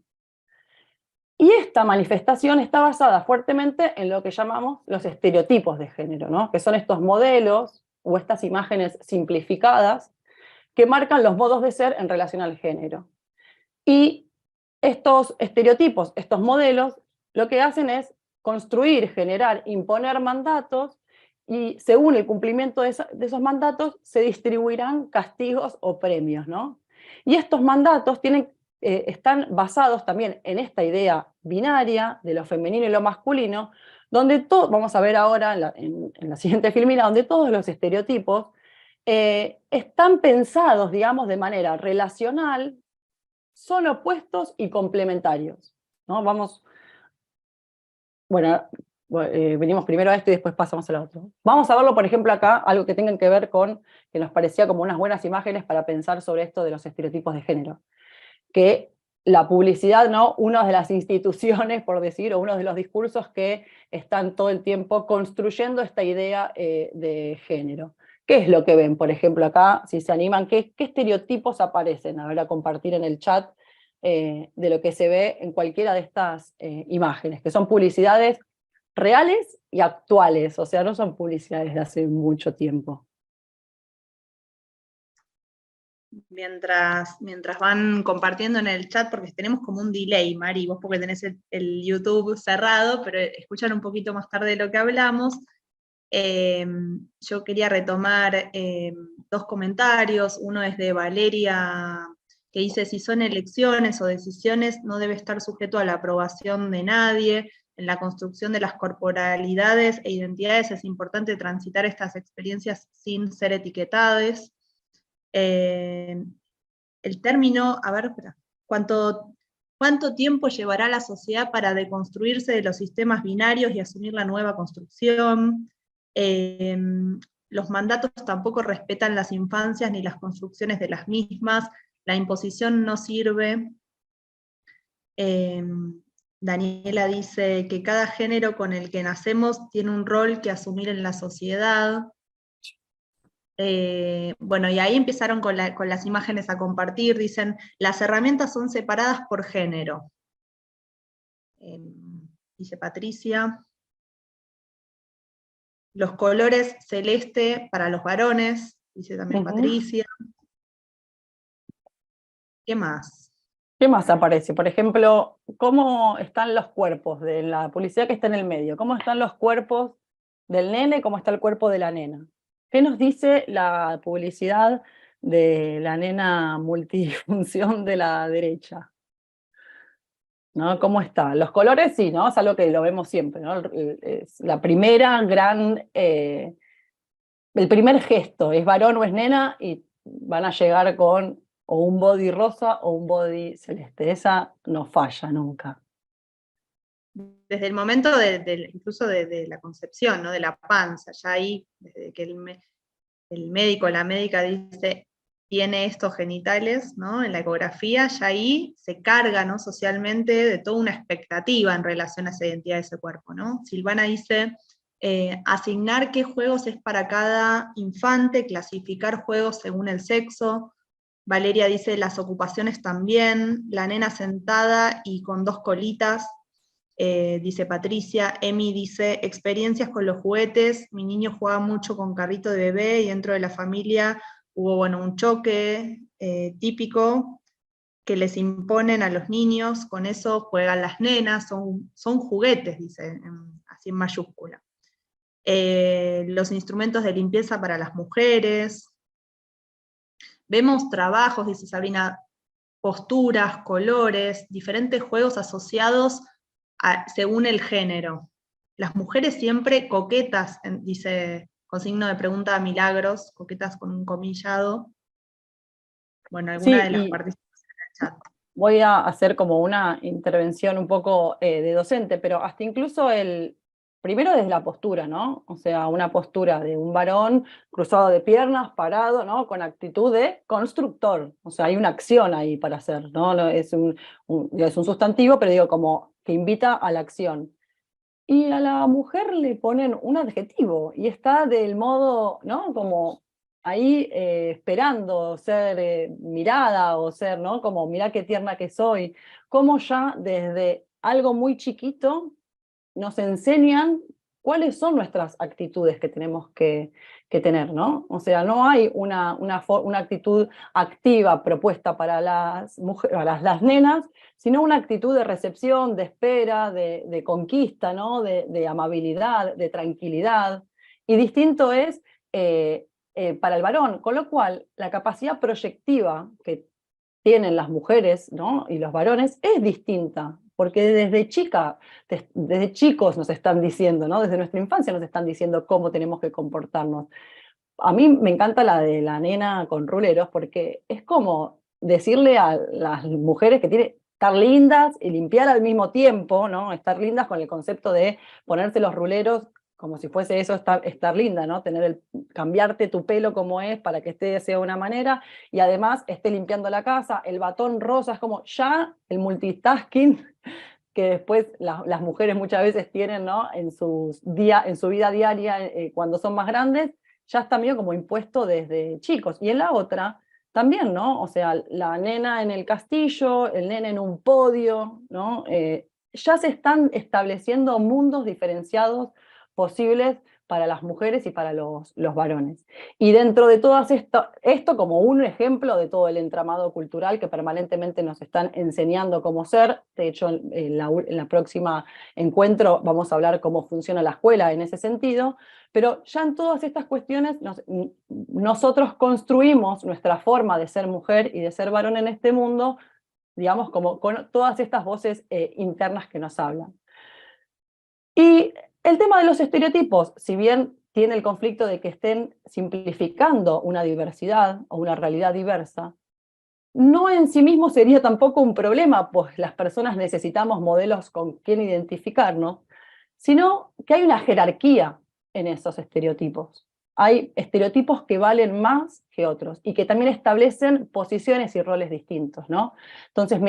Y esta manifestación está basada fuertemente en lo que llamamos los estereotipos de género, ¿no? Que son estos modelos o estas imágenes simplificadas que marcan los modos de ser en relación al género. Y estos estereotipos, estos modelos, lo que hacen es construir, generar, imponer mandatos, y según el cumplimiento de esos mandatos se distribuirán castigos o premios, ¿no? Y estos mandatos están basados también en esta idea binaria de lo femenino y lo masculino, donde vamos a ver ahora en la siguiente filmina, donde todos los estereotipos están pensados, digamos, de manera relacional, son opuestos y complementarios, ¿no? Bueno, venimos primero a esto y después pasamos al otro. Vamos a verlo, por ejemplo, acá, algo que tenga que ver con, que nos parecía como unas buenas imágenes para pensar sobre esto de los estereotipos de género. Que la publicidad, ¿no? Una de las instituciones, por decir, o uno de los discursos que están todo el tiempo construyendo esta idea de género. ¿Qué es lo que ven? Por ejemplo, acá, si se animan, ¿qué estereotipos aparecen? A ver, a compartir en el chat de lo que se ve en cualquiera de estas imágenes, que son publicidades reales y actuales, o sea, no son publicidades de hace mucho tiempo. Mientras van compartiendo en el chat, porque tenemos como un delay, Mari, vos porque tenés el YouTube cerrado, pero escuchan un poquito más tarde de lo que hablamos. Yo quería retomar dos comentarios. Uno es de Valeria, que dice: si son elecciones o decisiones, no debe estar sujeto a la aprobación de nadie. En la construcción de las corporalidades e identidades es importante transitar estas experiencias sin ser etiquetadas. El término, a ver, espera, ¿cuánto tiempo llevará la sociedad para deconstruirse de los sistemas binarios y asumir la nueva construcción? Los mandatos tampoco respetan las infancias ni las construcciones de las mismas, la imposición no sirve. Daniela dice que cada género con el que nacemos tiene un rol que asumir en la sociedad. Bueno, y ahí empezaron con las imágenes a compartir, dicen, las herramientas son separadas por género. Dice Patricia. Los colores celeste para los varones, dice también Patricia. ¿Qué más? ¿Qué más aparece? Por ejemplo, ¿cómo están los cuerpos de la publicidad que está en el medio? ¿Cómo están los cuerpos del nene? ¿Cómo está el cuerpo de la nena? ¿Qué nos dice la publicidad de la nena multifunción de la derecha? ¿No? ¿Cómo está? Los colores sí, ¿no? Es algo que lo vemos siempre, ¿no? Es la primera gran, el primer gesto, es varón o es nena, y van a llegar con o un body rosa o un body celeste. Esa no falla nunca. Desde el momento incluso de la concepción, ¿no? De la panza, ya ahí, desde que el médico o la médica dice, tiene estos genitales, ¿no? En la ecografía, ya ahí se carga, ¿no? Socialmente de toda una expectativa en relación a esa identidad de ese cuerpo, ¿no? Silvana dice, asignar qué juegos es para cada infante, clasificar juegos según el sexo. Valeria dice, las ocupaciones también, la nena sentada y con dos colitas, dice Patricia. Emi dice, experiencias con los juguetes, mi niño jugaba mucho con carrito de bebé y dentro de la familia hubo, bueno, un choque típico que les imponen a los niños, con eso juegan las nenas, son juguetes, dice, así en mayúscula. Los instrumentos de limpieza para las mujeres. Vemos trabajos, dice Sabrina, posturas, colores, diferentes juegos asociados según el género. Las mujeres siempre coquetas, dice con signo de pregunta a Milagros, coquetas con un comillado. Bueno, alguna de las participantes en el chat. Voy a hacer como una intervención un poco de docente, pero hasta incluso primero desde la postura, ¿no? O sea, una postura de un varón cruzado de piernas, parado, ¿no? Con actitud de constructor. O sea, hay una acción ahí para hacer, ¿no? Es un sustantivo, pero digo, como que invita a la acción. Y a la mujer le ponen un adjetivo, y está del modo, ¿no? Como ahí esperando ser mirada o ser, ¿no? Como mirá qué tierna que soy. Como ya desde algo muy chiquito, nos enseñan cuáles son nuestras actitudes que tenemos que tener, ¿no? O sea, no hay una actitud activa propuesta para las mujeres, para las nenas, sino una actitud de recepción, de espera, de conquista, ¿no? De amabilidad, de tranquilidad. Y distinto es para el varón, con lo cual la capacidad proyectiva que tienen las mujeres, ¿no? Y los varones es distinta, porque desde chicos nos están diciendo, ¿no? Desde nuestra infancia nos están diciendo cómo tenemos que comportarnos. A mí me encanta la de la nena con ruleros, porque es como decirle a las mujeres que tienen estar lindas y limpiar al mismo tiempo, ¿no? Estar lindas con el concepto de ponerse los ruleros como si fuese eso estar linda, ¿no? Cambiarte tu pelo como es para que esté sea de una manera y además esté limpiando la casa, el batón rosa, es como ya el multitasking que después las mujeres muchas veces tienen, ¿no? En su vida diaria cuando son más grandes, ya está medio como impuesto desde chicos. Y en la otra también, ¿no? O sea, la nena en el castillo, el nene en un podio, ¿no? Ya se están estableciendo mundos diferenciados posibles para las mujeres y para los varones. Y dentro de todo esto como un ejemplo de todo el entramado cultural que permanentemente nos están enseñando cómo ser. De hecho, en la próxima encuentro vamos a hablar cómo funciona la escuela en ese sentido, pero ya en todas estas cuestiones nosotros construimos nuestra forma de ser mujer y de ser varón en este mundo, digamos, como con todas estas voces internas que nos hablan. Y el tema de los estereotipos, si bien tiene el conflicto de que estén simplificando una diversidad o una realidad diversa, no en sí mismo sería tampoco un problema, pues las personas necesitamos modelos con quien identificarnos, sino que hay una jerarquía en esos estereotipos. Hay estereotipos que valen más que otros y que también establecen posiciones y roles distintos, ¿no? Entonces,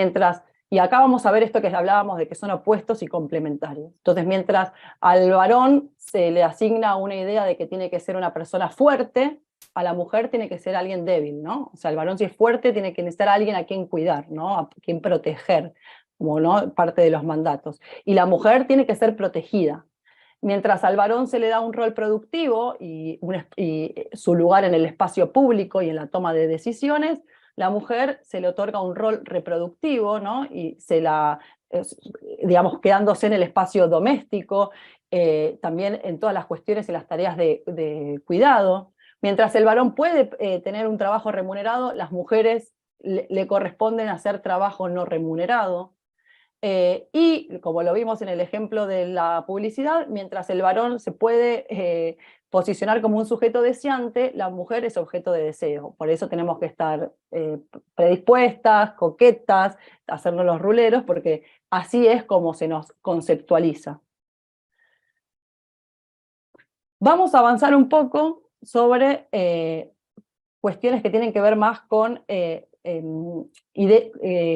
y acá vamos a ver esto que hablábamos de que son opuestos y complementarios. Entonces, mientras al varón se le asigna una idea de que tiene que ser una persona fuerte, a la mujer tiene que ser alguien débil, ¿no? O sea, el varón si es fuerte tiene que necesitar a alguien a quien cuidar, ¿no? A quien proteger, como ¿no? Parte de los mandatos. Y la mujer tiene que ser protegida. Mientras al varón se le da un rol productivo y su lugar en el espacio público y en la toma de decisiones, la mujer se le otorga un rol reproductivo, ¿no? Y digamos, quedándose en el espacio doméstico, también en todas las cuestiones y las tareas de cuidado. Mientras el varón puede tener un trabajo remunerado, las mujeres le corresponden hacer trabajo no remunerado. Y como lo vimos en el ejemplo de la publicidad, mientras el varón se puede posicionar como un sujeto deseante, la mujer es objeto de deseo. Por eso tenemos que estar predispuestas, coquetas, hacernos los ruleros, porque así es como se nos conceptualiza. Vamos a avanzar un poco sobre cuestiones que tienen que ver más con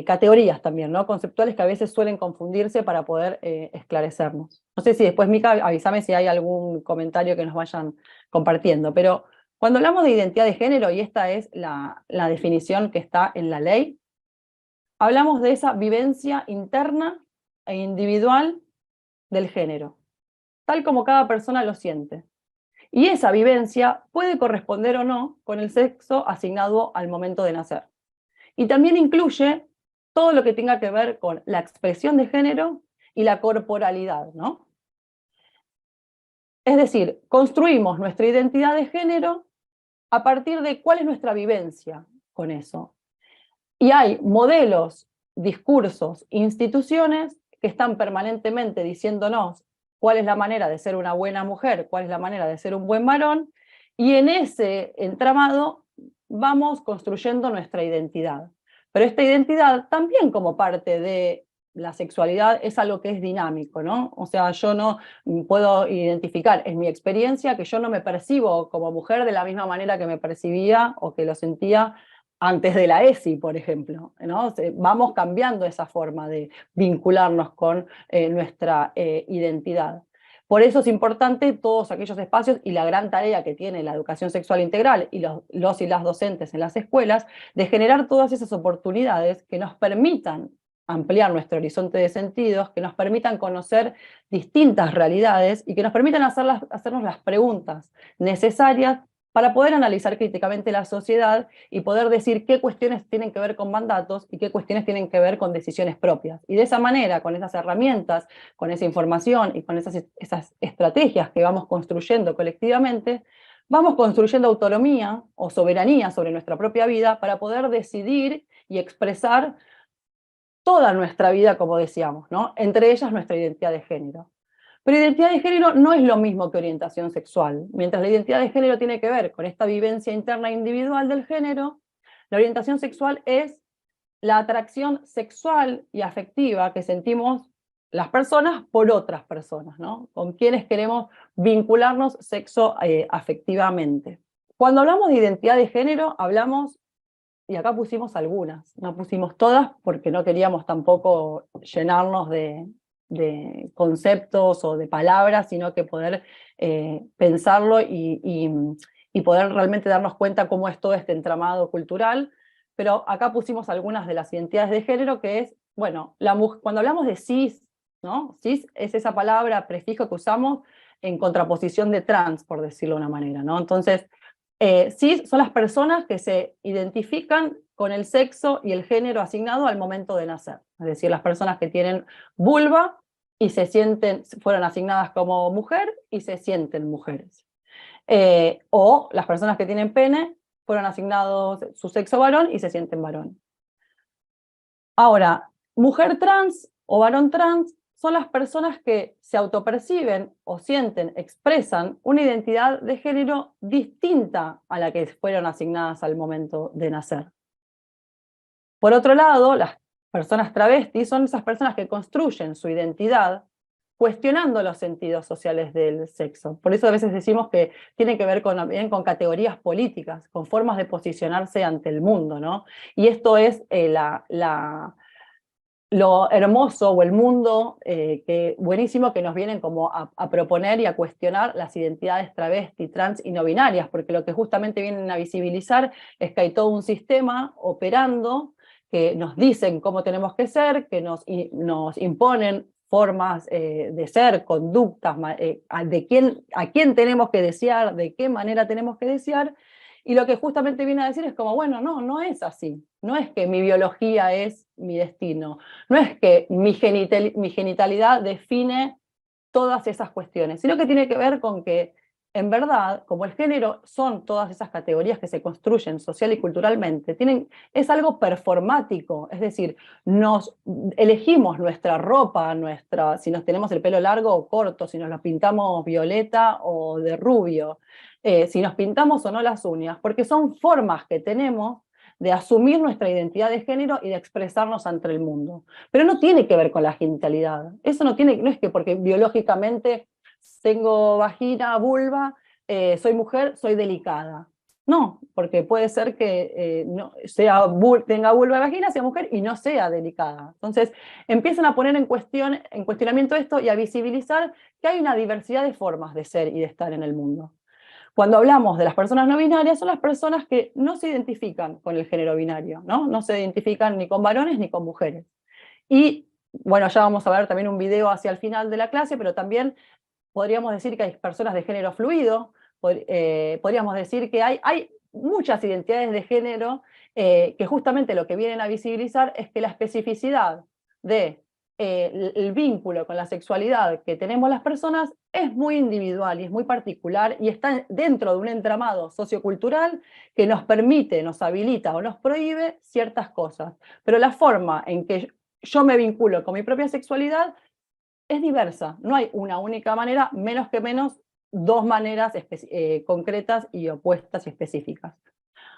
categorías también, ¿no? Conceptuales que a veces suelen confundirse para poder esclarecernos. No sé si después, Mica, avísame si hay algún comentario que nos vayan compartiendo, pero cuando hablamos de identidad de género, y esta es la definición que está en la ley, hablamos de esa vivencia interna e individual del género, tal como cada persona lo siente. Y esa vivencia puede corresponder o no con el sexo asignado al momento de nacer. Y también incluye todo lo que tenga que ver con la expresión de género y la corporalidad, ¿no? Es decir, construimos nuestra identidad de género a partir de cuál es nuestra vivencia con eso. Y hay modelos, discursos, instituciones que están permanentemente diciéndonos cuál es la manera de ser una buena mujer, cuál es la manera de ser un buen varón, y en ese entramado vamos construyendo nuestra identidad. Pero esta identidad también como parte de la sexualidad es algo que es dinámico, ¿no? O sea, yo no puedo identificar en mi experiencia que yo no me percibo como mujer de la misma manera que me percibía o que lo sentía antes de la ESI, por ejemplo, ¿no? Vamos cambiando esa forma de vincularnos con nuestra identidad. Por eso es importante todos aquellos espacios y la gran tarea que tiene la educación sexual integral y los y las docentes en las escuelas de generar todas esas oportunidades que nos permitan ampliar nuestro horizonte de sentidos, que nos permitan conocer distintas realidades y que nos permitan hacernos las preguntas necesarias para poder analizar críticamente la sociedad y poder decir qué cuestiones tienen que ver con mandatos y qué cuestiones tienen que ver con decisiones propias. Y de esa manera, con esas herramientas, con esa información y con esas estrategias que vamos construyendo colectivamente, vamos construyendo autonomía o soberanía sobre nuestra propia vida para poder decidir y expresar toda nuestra vida, como decíamos, ¿no? Entre ellas nuestra identidad de género. Pero identidad de género no es lo mismo que orientación sexual. Mientras la identidad de género tiene que ver con esta vivencia interna individual del género, la orientación sexual es la atracción sexual y afectiva que sentimos las personas por otras personas, ¿no? Con quienes queremos vincularnos sexo afectivamente. Cuando hablamos de identidad de género, hablamos, y acá pusimos algunas, no pusimos todas porque no queríamos tampoco llenarnos de conceptos o de palabras, sino que poder pensarlo y poder realmente darnos cuenta cómo es todo este entramado cultural. Pero acá pusimos algunas de las identidades de género, que es, bueno, cuando hablamos de cis, ¿no? Cis es esa palabra, prefijo que usamos en contraposición de trans, por decirlo de una manera, ¿no? Entonces, cis son las personas que se identifican con el sexo y el género asignado al momento de nacer. Es decir, las personas que tienen vulva y fueron asignadas como mujer y se sienten mujeres. O las personas que tienen pene fueron asignados su sexo varón y se sienten varón. Ahora, mujer trans o varón trans son las personas que se autoperciben o sienten, expresan una identidad de género distinta a la que fueron asignadas al momento de nacer. Por otro lado, las personas travestis son esas personas que construyen su identidad cuestionando los sentidos sociales del sexo. Por eso a veces decimos que tiene que ver también con categorías políticas, con formas de posicionarse ante el mundo, ¿no? Y esto es lo hermoso o el mundo buenísimo que nos vienen como a proponer y a cuestionar las identidades travesti, trans y no binarias, porque lo que justamente vienen a visibilizar es que hay todo un sistema operando que nos dicen cómo tenemos que ser, que nos imponen formas de ser, conductas, a quién tenemos que desear, de qué manera tenemos que desear, y lo que justamente viene a decir es como, bueno, no es así. No es que mi biología es mi destino. No es que mi genitalidad define todas esas cuestiones, sino que tiene que ver con que, en verdad, como el género son todas esas categorías que se construyen social y culturalmente, es algo performático, es decir, nos elegimos nuestra ropa, si nos tenemos el pelo largo o corto, si nos lo pintamos violeta o de rubio, si nos pintamos o no las uñas, porque son formas que tenemos de asumir nuestra identidad de género y de expresarnos ante el mundo. Pero no tiene que ver con la genitalidad. Eso no es que porque biológicamente tengo vagina, vulva, soy mujer, soy delicada. No, porque puede ser que tenga vulva y vagina, sea mujer y no sea delicada. Entonces empiezan a poner en cuestionamiento esto y a visibilizar que hay una diversidad de formas de ser y de estar en el mundo. Cuando hablamos de las personas no binarias, son las personas que no se identifican con el género binario, ¿no? No se identifican ni con varones ni con mujeres. Y bueno, ya vamos a ver también un video hacia el final de la clase, pero también podríamos decir que hay personas de género fluido, podríamos decir que hay muchas identidades de género que justamente lo que vienen a visibilizar es que la especificidad de el vínculo con la sexualidad que tenemos las personas es muy individual y es muy particular y está dentro de un entramado sociocultural que nos permite, nos habilita o nos prohíbe ciertas cosas. Pero la forma en que yo me vinculo con mi propia sexualidad es diversa. No hay una única manera, menos dos maneras concretas y opuestas y específicas.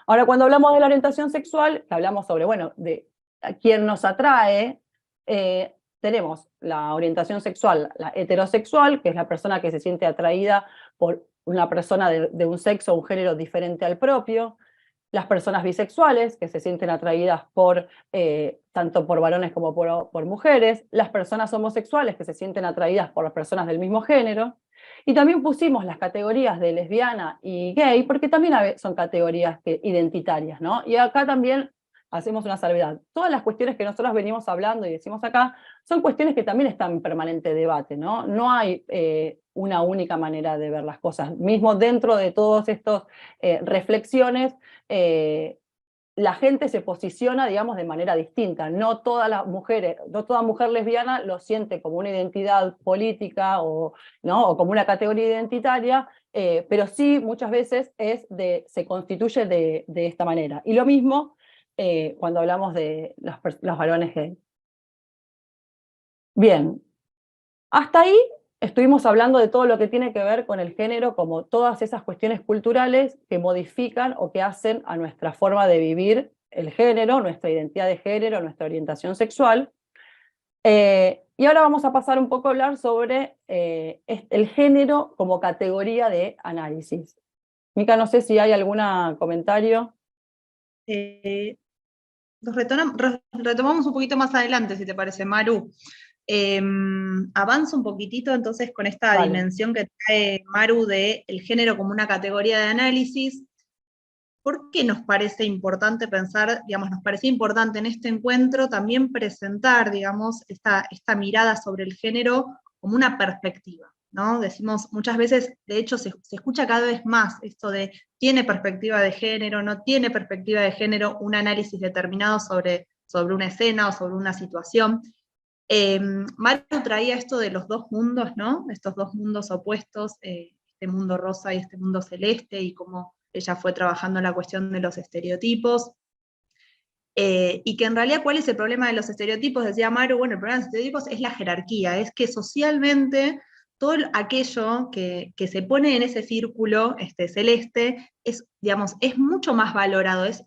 Ahora, cuando hablamos de la orientación sexual, que hablamos sobre, bueno, de quién nos atrae, tenemos la orientación sexual, la heterosexual, que es la persona que se siente atraída por una persona de un sexo o un género diferente al propio, las personas bisexuales, que se sienten atraídas tanto por varones como por mujeres, las personas homosexuales, que se sienten atraídas por las personas del mismo género, y también pusimos las categorías de lesbiana y gay, porque también son categorías identitarias, ¿no? Y acá también hacemos una salvedad. Todas las cuestiones que nosotros venimos hablando y decimos acá son cuestiones que también están en permanente debate, ¿no? No hay una única manera de ver las cosas. Mismo dentro de todas estas reflexiones, la gente se posiciona, digamos, de manera distinta. No todas las mujeres, no toda mujer lesbiana lo siente como una identidad política o, ¿no? o como una categoría identitaria, pero sí muchas veces se constituye de esta manera. Y lo mismo cuando hablamos de los varones gay. Bien, hasta ahí estuvimos hablando de todo lo que tiene que ver con el género, como todas esas cuestiones culturales que modifican o que hacen a nuestra forma de vivir el género, nuestra identidad de género, nuestra orientación sexual. Y ahora vamos a pasar un poco a hablar sobre el género como categoría de análisis. Mica, no sé si hay algún comentario. Retomamos un poquito más adelante, si te parece, Maru. Avanzo un poquitito entonces con esta Vale. dimensión que trae Maru de el género como una categoría de análisis. ¿Por qué nos parece importante pensar, digamos, nos parecía importante en este encuentro también presentar, digamos, esta mirada sobre el género como una perspectiva, ¿no? Decimos muchas veces, de hecho se escucha cada vez más esto de tiene perspectiva de género, no tiene perspectiva de género, un análisis determinado sobre una escena o sobre una situación. Maru traía esto de los dos mundos, ¿no? Estos dos mundos opuestos, este mundo rosa y este mundo celeste, y cómo ella fue trabajando la cuestión de los estereotipos, y que en realidad, ¿cuál es el problema de los estereotipos? Decía Maru, bueno, el problema de los estereotipos es la jerarquía, es que socialmente todo aquello que se pone en ese círculo celeste es, digamos, es mucho más valorado, es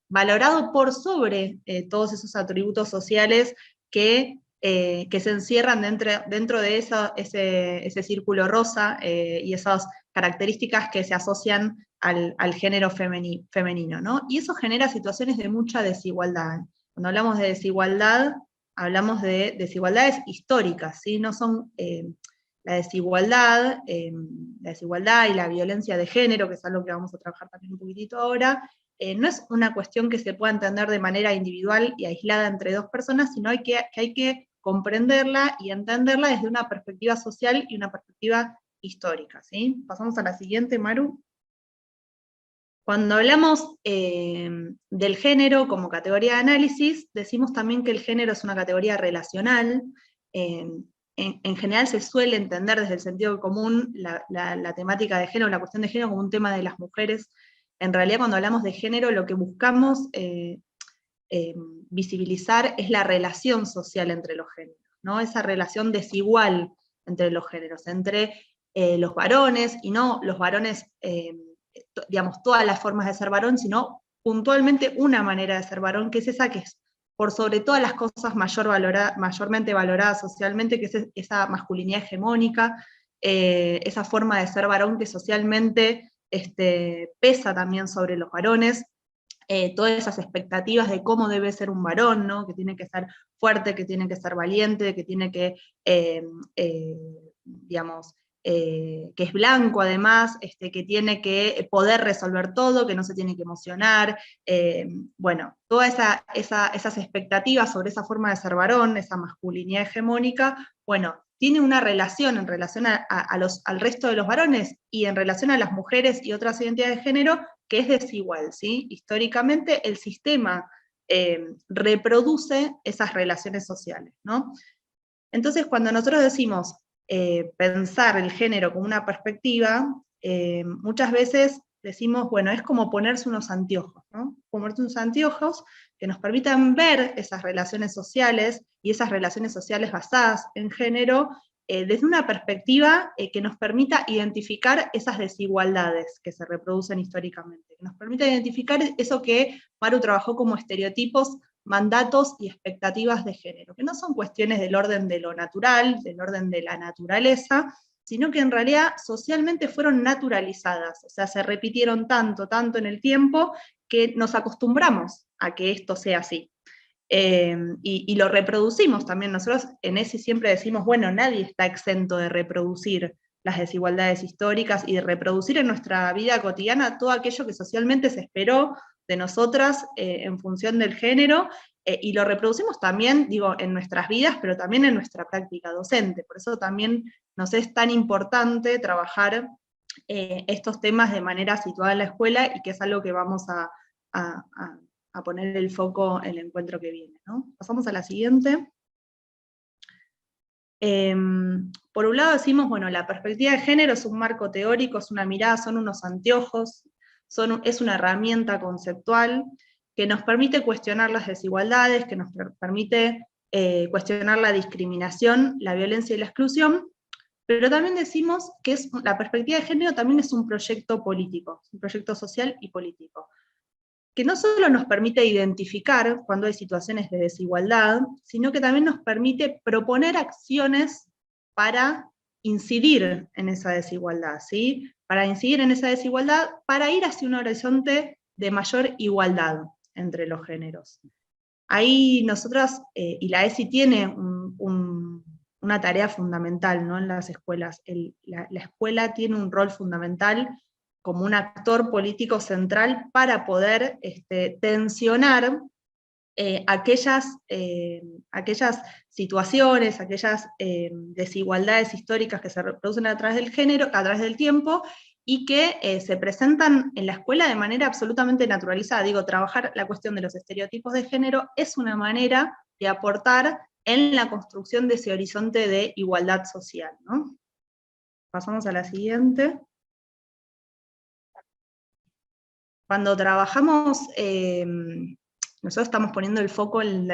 valorado por sobre todos esos atributos sociales que se encierran dentro de ese círculo rosa y esas características que se asocian al género femenino, ¿no? Y eso genera situaciones de mucha desigualdad. Cuando hablamos de desigualdad, hablamos de desigualdades históricas, ¿sí? No son la desigualdad y la violencia de género, que es algo que vamos a trabajar también un poquitito ahora, no es una cuestión que se pueda entender de manera individual y aislada entre dos personas, sino que hay que comprenderla y entenderla desde una perspectiva social y una perspectiva histórica, ¿sí? Pasamos a la siguiente, Maru. Cuando hablamos del género como categoría de análisis, decimos también que el género es una categoría relacional. En general se suele entender desde el sentido común la temática de género, la cuestión de género como un tema de las mujeres. En realidad, cuando hablamos de género, lo que buscamos visibilizar es la relación social entre los géneros, ¿no? Esa relación desigual entre los géneros, entre los varones, y no los varones, digamos, todas las formas de ser varón, sino puntualmente una manera de ser varón, que es esa que es por sobre todas las cosas mayormente valorada socialmente, que es esa masculinidad hegemónica, esa forma de ser varón que socialmente pesa también sobre los varones, todas esas expectativas de cómo debe ser un varón, ¿no? Que tiene que ser fuerte, que tiene que ser valiente, que tiene que, digamos, que es blanco además, que tiene que poder resolver todo, que no se tiene que emocionar, bueno, todas esas expectativas sobre esa forma de ser varón, esa masculinidad hegemónica, bueno, tiene una relación en relación al resto de los varones y en relación a las mujeres y otras identidades de género, que es desigual, ¿sí? Históricamente el sistema reproduce esas relaciones sociales, ¿no? Entonces, cuando nosotros decimos pensar el género como una perspectiva, muchas veces decimos, bueno, es como ponerse unos anteojos, ¿no? Ponerse unos anteojos que nos permitan ver esas relaciones sociales y esas relaciones sociales basadas en género desde una perspectiva que nos permita identificar esas desigualdades que se reproducen históricamente, que nos permita identificar eso que Maru trabajó como estereotipos, mandatos y expectativas de género, que no son cuestiones del orden de lo natural, del orden de la naturaleza, sino que en realidad socialmente fueron naturalizadas, o sea, se repitieron tanto en el tiempo, que nos acostumbramos a que esto sea así. Y lo reproducimos también. Nosotros en ESI siempre decimos, bueno, nadie está exento de reproducir las desigualdades históricas y de reproducir en nuestra vida cotidiana todo aquello que socialmente se esperó de nosotras en función del género, y lo reproducimos también, digo, en nuestras vidas, pero también en nuestra práctica docente. Por eso también nos es tan importante trabajar estos temas de manera situada en la escuela, y que es algo que vamos a poner el foco en el encuentro que viene, ¿no? Pasamos a la siguiente. Por un lado decimos, bueno, la perspectiva de género es un marco teórico, es una mirada, son unos anteojos, es una herramienta conceptual que nos permite cuestionar las desigualdades, que nos permite cuestionar la discriminación, la violencia y la exclusión, pero también decimos que la perspectiva de género también es un proyecto político, un proyecto social y político, que no solo nos permite identificar cuando hay situaciones de desigualdad, sino que también nos permite proponer acciones para incidir en esa desigualdad, ¿sí? Para incidir en esa desigualdad, para ir hacia un horizonte de mayor igualdad entre los géneros. Ahí nosotras, y la ESI tiene una tarea fundamental, ¿no?, en las escuelas. La escuela tiene un rol fundamental como un actor político central para poder tensionar aquellas situaciones, aquellas desigualdades históricas que se reproducen a través del género, a través del tiempo, y que se presentan en la escuela de manera absolutamente naturalizada. Digo, trabajar la cuestión de los estereotipos de género es una manera de aportar en la construcción de ese horizonte de igualdad social, ¿no? Pasamos a la siguiente. Cuando trabajamos, nosotros estamos poniendo el foco en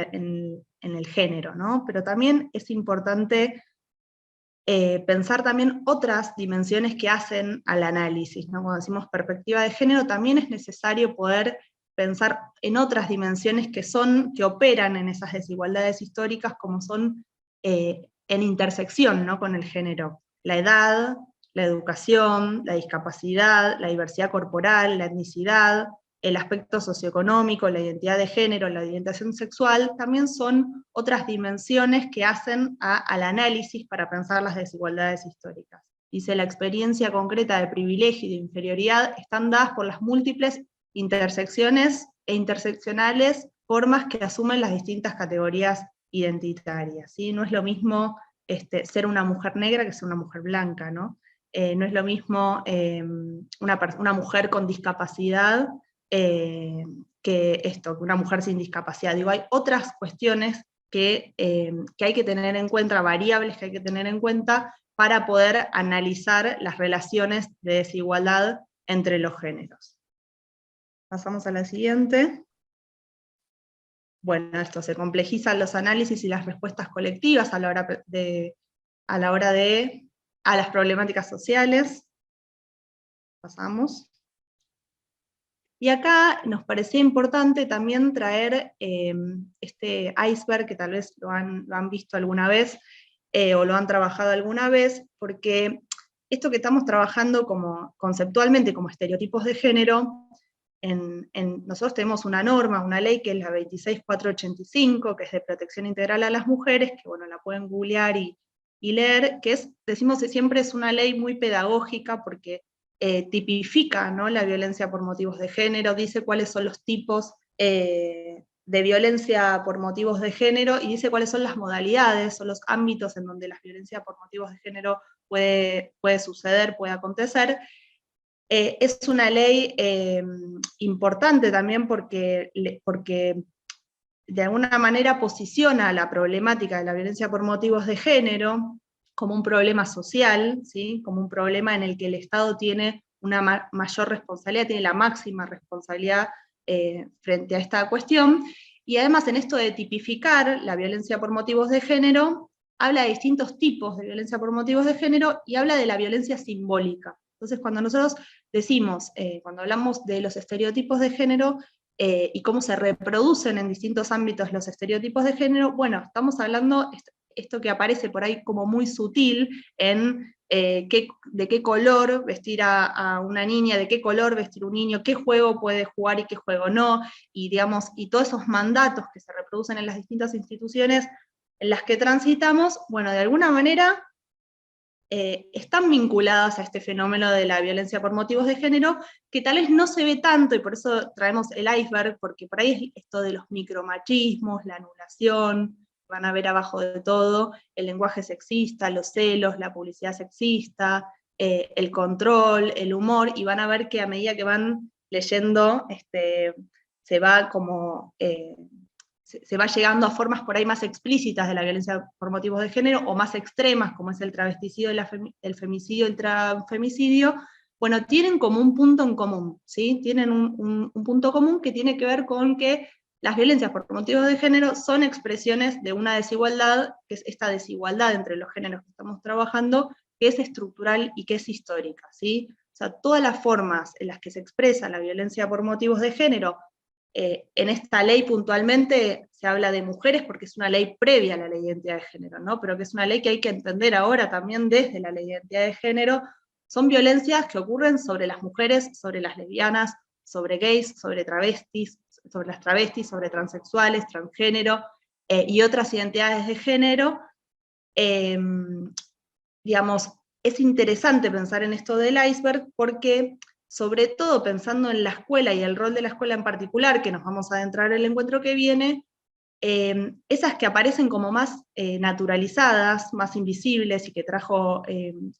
el género, ¿no? Pero también es importante pensar también otras dimensiones que hacen al análisis, ¿no? Cuando decimos perspectiva de género, también es necesario poder pensar en otras dimensiones que operan en esas desigualdades históricas, como son en intersección, ¿no?, con el género. La edad, la educación, la discapacidad, la diversidad corporal, la etnicidad, el aspecto socioeconómico, la identidad de género, la orientación sexual, también son otras dimensiones que hacen al análisis para pensar las desigualdades históricas. Dice, la experiencia concreta de privilegio y de inferioridad están dadas por las múltiples intersecciones e interseccionales formas que asumen las distintas categorías identitarias, ¿sí? No es lo mismo ser una mujer negra que ser una mujer blanca, ¿no? No es lo mismo una mujer con discapacidad que una mujer sin discapacidad. Digo, hay otras cuestiones que hay que tener en cuenta, variables que hay que tener en cuenta para poder analizar las relaciones de desigualdad entre los géneros. Pasamos a la siguiente. Bueno, esto, se complejizan los análisis y las respuestas colectivas a las problemáticas sociales. Pasamos. Y acá nos parecía importante también traer este iceberg, que tal vez lo han visto alguna vez, o lo han trabajado alguna vez, porque esto que estamos trabajando conceptualmente como estereotipos de género, nosotros tenemos una norma, una ley, que es la 26485, que es de protección integral a las mujeres, que bueno, la pueden googlear y leer, que decimos que siempre es una ley muy pedagógica, porque tipifica, ¿no?, la violencia por motivos de género, dice cuáles son los tipos de violencia por motivos de género, y dice cuáles son las modalidades o los ámbitos en donde la violencia por motivos de género puede suceder, puede acontecer. Es una ley importante también porque de alguna manera posiciona la problemática de la violencia por motivos de género como un problema social, ¿sí?, como un problema en el que el Estado tiene una mayor responsabilidad, tiene la máxima responsabilidad frente a esta cuestión, y además en esto de tipificar la violencia por motivos de género, habla de distintos tipos de violencia por motivos de género, y habla de la violencia simbólica. Entonces cuando nosotros decimos, cuando hablamos de los estereotipos de género, y cómo se reproducen en distintos ámbitos los estereotipos de género, bueno, estamos hablando esto que aparece por ahí como muy sutil, en de qué color vestir a una niña, de qué color vestir un niño, qué juego puede jugar y qué juego no, y digamos, y todos esos mandatos que se reproducen en las distintas instituciones en las que transitamos, bueno, de alguna manera están vinculadas a este fenómeno de la violencia por motivos de género, que tal vez no se ve tanto, y por eso traemos el iceberg, porque por ahí es esto de los micromachismos, la anulación, van a ver abajo de todo el lenguaje sexista, los celos, la publicidad sexista, el control, el humor, y van a ver que a medida que van leyendo, se va como... se va llegando a formas por ahí más explícitas de la violencia por motivos de género, o más extremas, como es el travesticidio, el femicidio, el transfemicidio, bueno, tienen como un punto en común, ¿sí? Tienen un punto común que tiene que ver con que las violencias por motivos de género son expresiones de una desigualdad, que es esta desigualdad entre los géneros que estamos trabajando, que es estructural y que es histórica, ¿sí? O sea, todas las formas en las que se expresa la violencia por motivos de género, en esta ley puntualmente se habla de mujeres porque es una ley previa a la ley de identidad de género, ¿no? Pero que es una ley que hay que entender ahora también desde la ley de identidad de género. Son violencias que ocurren sobre las mujeres, sobre las lesbianas, sobre gays, sobre travestis, sobre las travestis, sobre transexuales, transgénero y otras identidades de género. Digamos, es interesante pensar en esto del iceberg porque, sobre todo pensando en la escuela y el rol de la escuela en particular, que nos vamos a adentrar en el encuentro que viene, esas que aparecen como más naturalizadas, más invisibles y que trajo,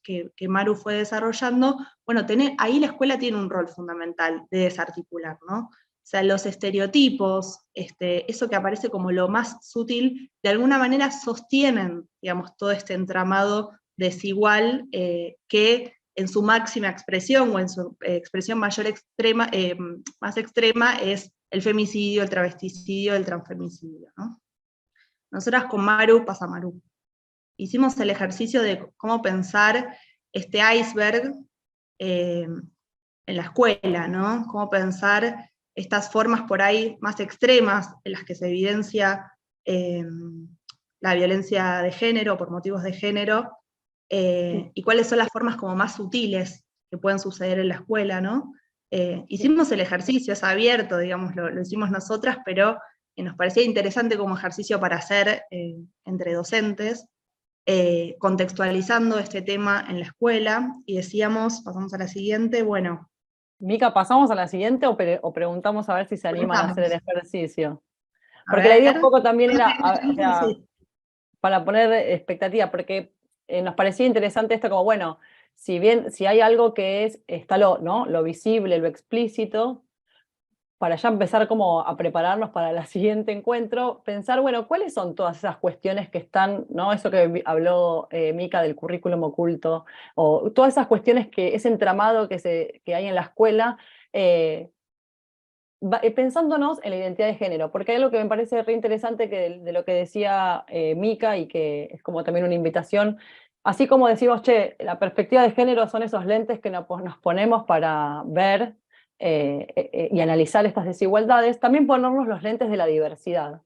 que Maru fue desarrollando, bueno, ahí la escuela tiene un rol fundamental de desarticular, ¿no? O sea, los estereotipos, eso que aparece como lo más sutil, de alguna manera sostienen, digamos, todo este entramado desigual que en su máxima expresión o en su expresión más extrema es el femicidio, el travesticidio, el transfemicidio, ¿no? Nosotras con Maru, pasa Maru, hicimos el ejercicio de cómo pensar este iceberg en la escuela, ¿no? Cómo pensar estas formas por ahí más extremas en las que se evidencia la violencia de género, por motivos de género, y cuáles son las formas como más sutiles que pueden suceder en la escuela, ¿no? Hicimos el ejercicio, es abierto, digamos, lo hicimos nosotras, pero nos parecía interesante como ejercicio para hacer entre docentes, contextualizando este tema en la escuela, y decíamos, pasamos a la siguiente, bueno. Mica, ¿pasamos a la siguiente o preguntamos a ver si se animan a hacer el Preguntamos. ejercicio? A Porque la idea un ver. poco también era, o Sí, sea, sí. para poner expectativa, porque nos parecía interesante esto como, bueno, si bien, si hay algo que está ¿no? Lo visible, lo explícito, para ya empezar como a prepararnos para el siguiente encuentro, pensar, bueno, ¿cuáles son todas esas cuestiones que están, ¿no? Eso que habló Mica del currículum oculto, o todas esas cuestiones que ese entramado que hay en la escuela, pensándonos en la identidad de género, porque hay algo que me parece re interesante de lo que decía Mica y que es como también una invitación, así como decimos, che, la perspectiva de género son esos lentes que nos ponemos para ver y analizar estas desigualdades, también ponernos los lentes de la diversidad,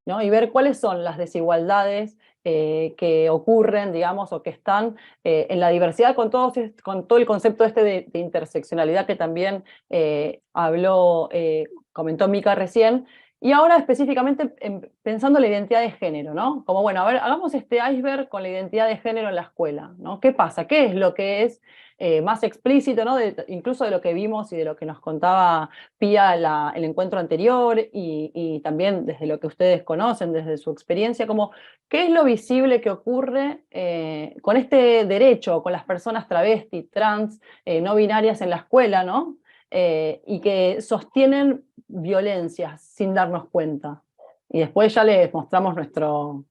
¿no? Y ver cuáles son las desigualdades que ocurren, digamos, o que están en la diversidad con todo el concepto de interseccionalidad que también comentó Mica recién, y ahora específicamente pensando en la identidad de género, ¿no? Como, bueno, a ver, hagamos este iceberg con la identidad de género en la escuela, ¿no? ¿Qué pasa? ¿Qué es lo que es más explícito, ¿no? Incluso de lo que vimos y de lo que nos contaba Pía el encuentro anterior y también desde lo que ustedes conocen, desde su experiencia, como qué es lo visible que ocurre con este derecho, con las personas travesti, trans, no binarias en la escuela, ¿no? Y que sostienen violencias sin darnos cuenta. Y después ya les mostramos nuestro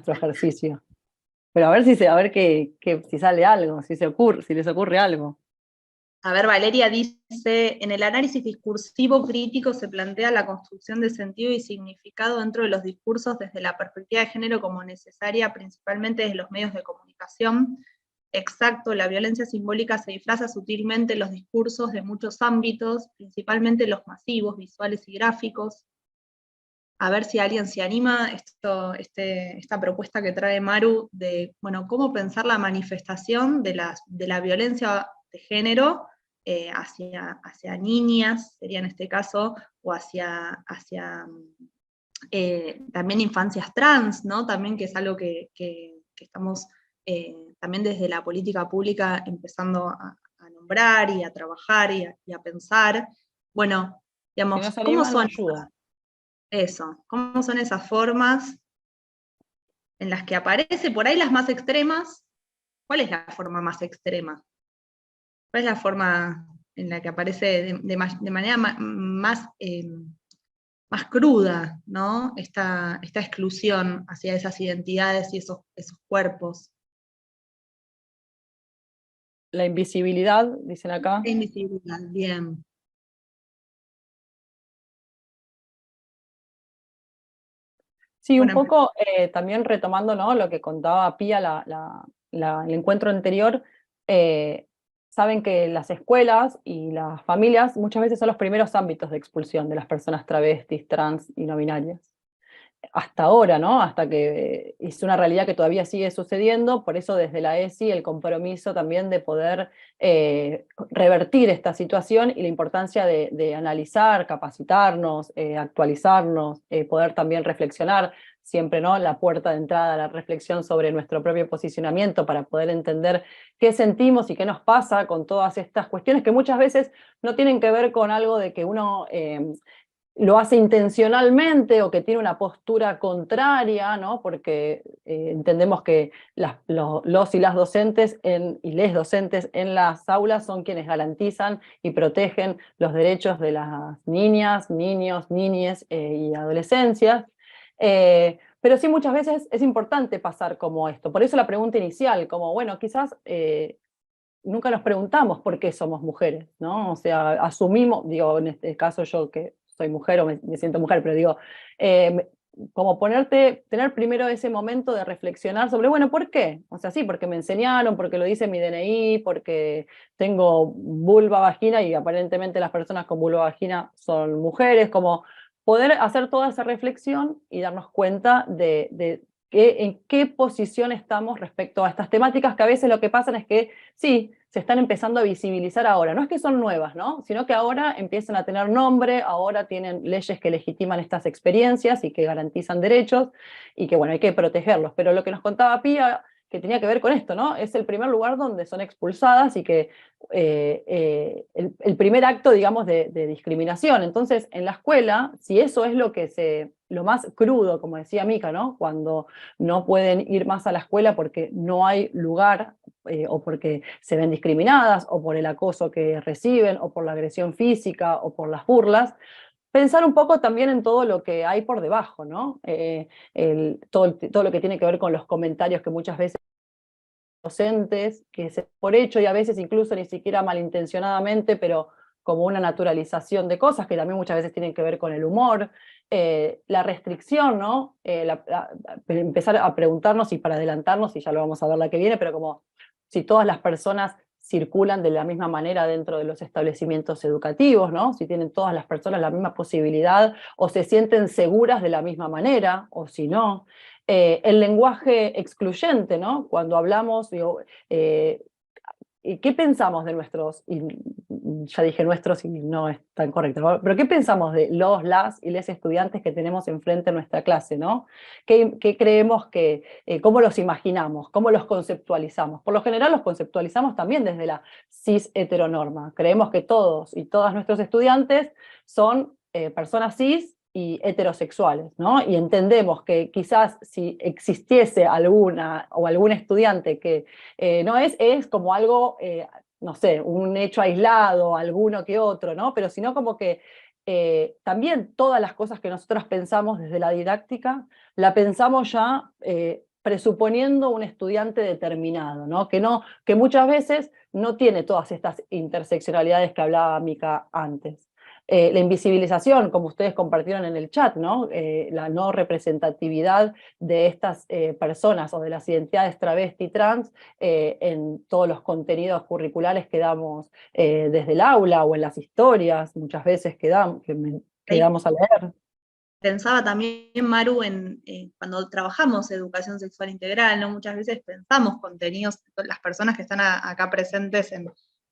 ejercicio. Pero a ver si sale algo, si les ocurre algo. A ver, Valeria dice, en el análisis discursivo crítico se plantea la construcción de sentido y significado dentro de los discursos desde la perspectiva de género como necesaria, principalmente desde los medios de comunicación. Exacto, la violencia simbólica se disfraza sutilmente en los discursos de muchos ámbitos, principalmente los masivos, visuales y gráficos. A ver si alguien se anima, esta propuesta que trae Maru de, bueno, cómo pensar la manifestación de la violencia de género hacia niñas, sería en este caso, o hacia también infancias trans, ¿no? También que es algo que estamos también desde la política pública empezando a nombrar y a trabajar y a pensar, bueno, Si no digamos, se ¿cómo anima, no son ayuda. cómo son esas formas en las que aparece por ahí las más extremas? ¿Cuál es la forma más extrema? ¿Cuál es la forma en la que aparece de manera más cruda, ¿no? Esta exclusión hacia esas identidades y esos cuerpos? La invisibilidad, dicen acá. La invisibilidad, bien. Sí, un Bueno, poco también retomando, ¿no?, lo que contaba Pía el encuentro anterior, saben que las escuelas y las familias muchas veces son los primeros ámbitos de expulsión de las personas travestis, trans y no binarias. Hasta ahora, ¿no? Hasta que es una realidad que todavía sigue sucediendo, por eso desde la ESI el compromiso también de poder revertir esta situación y la importancia de analizar, capacitarnos, actualizarnos, poder también reflexionar, siempre, ¿no?, la puerta de entrada a la reflexión sobre nuestro propio posicionamiento para poder entender qué sentimos y qué nos pasa con todas estas cuestiones que muchas veces no tienen que ver con algo de que uno lo hace intencionalmente o que tiene una postura contraria, ¿no? Porque entendemos que los y las docentes y les docentes en las aulas son quienes garantizan y protegen los derechos de las niñas, niños, niñes y adolescencias. Pero sí, muchas veces es importante pasar como esto. Por eso la pregunta inicial, como, bueno, quizás nunca nos preguntamos por qué somos mujeres, ¿no? O sea, asumimos, digo, en este caso yo que soy mujer o me siento mujer, pero digo, eh, como tener primero ese momento de reflexionar sobre, bueno, ¿por qué? O sea, sí, porque me enseñaron, porque lo dice mi DNI, porque tengo vulva, vagina, y aparentemente las personas con vulva, vagina son mujeres, como poder hacer toda esa reflexión y darnos cuenta de en qué posición estamos respecto a estas temáticas, que a veces lo que pasa es que sí, se están empezando a visibilizar ahora. No es que son nuevas, ¿no?, sino que ahora empiezan a tener nombre, ahora tienen leyes que legitiman estas experiencias y que garantizan derechos, y que, bueno, hay que protegerlos. Pero lo que nos contaba Pía, que tenía que ver con esto, ¿no?, es el primer lugar donde son expulsadas y que el primer acto, digamos, de discriminación. Entonces, en la escuela, si eso es lo más crudo, como decía Mica, ¿no?, cuando no pueden ir más a la escuela porque no hay lugar, o porque se ven discriminadas, o por el acoso que reciben, o por la agresión física, o por las burlas, pensar un poco también en todo lo que hay por debajo, ¿no? Todo lo que tiene que ver con los comentarios que muchas veces docentes, que se por hecho y a veces incluso ni siquiera malintencionadamente, pero como una naturalización de cosas que también muchas veces tienen que ver con el humor, la restricción, ¿no? Empezar a preguntarnos, y para adelantarnos, y ya lo vamos a ver la que viene, pero como si todas las personas circulan de la misma manera dentro de los establecimientos educativos, ¿no? Si tienen todas las personas la misma posibilidad o se sienten seguras de la misma manera, o si no. El lenguaje excluyente, ¿no? Cuando hablamos, digo, ¿qué pensamos de nuestros, y ya dije nuestros y no es tan correcto, ¿no?, pero qué pensamos de las y les estudiantes que tenemos enfrente en nuestra clase, ¿no? ¿Qué creemos cómo los imaginamos, cómo los conceptualizamos? Por lo general los conceptualizamos también desde la cis heteronorma. Creemos que todos y todas nuestros estudiantes son personas cis y heterosexuales, ¿no? Y entendemos que quizás si existiese alguna o algún estudiante que no es como algo, no sé, un hecho aislado, alguno que otro, ¿no? Pero sino como que también todas las cosas que nosotros pensamos desde la didáctica, la pensamos ya presuponiendo un estudiante determinado, ¿no? Que muchas veces no tiene todas estas interseccionalidades que hablaba Mica antes. La invisibilización, como ustedes compartieron en el chat, ¿no? La no representatividad de estas personas o de las identidades travesti trans en todos los contenidos curriculares que damos desde el aula o en las historias, muchas veces que damos a leer. Pensaba también, Maru, en cuando trabajamos educación sexual integral, ¿no? Muchas veces pensamos contenidos, las personas que están acá presentes en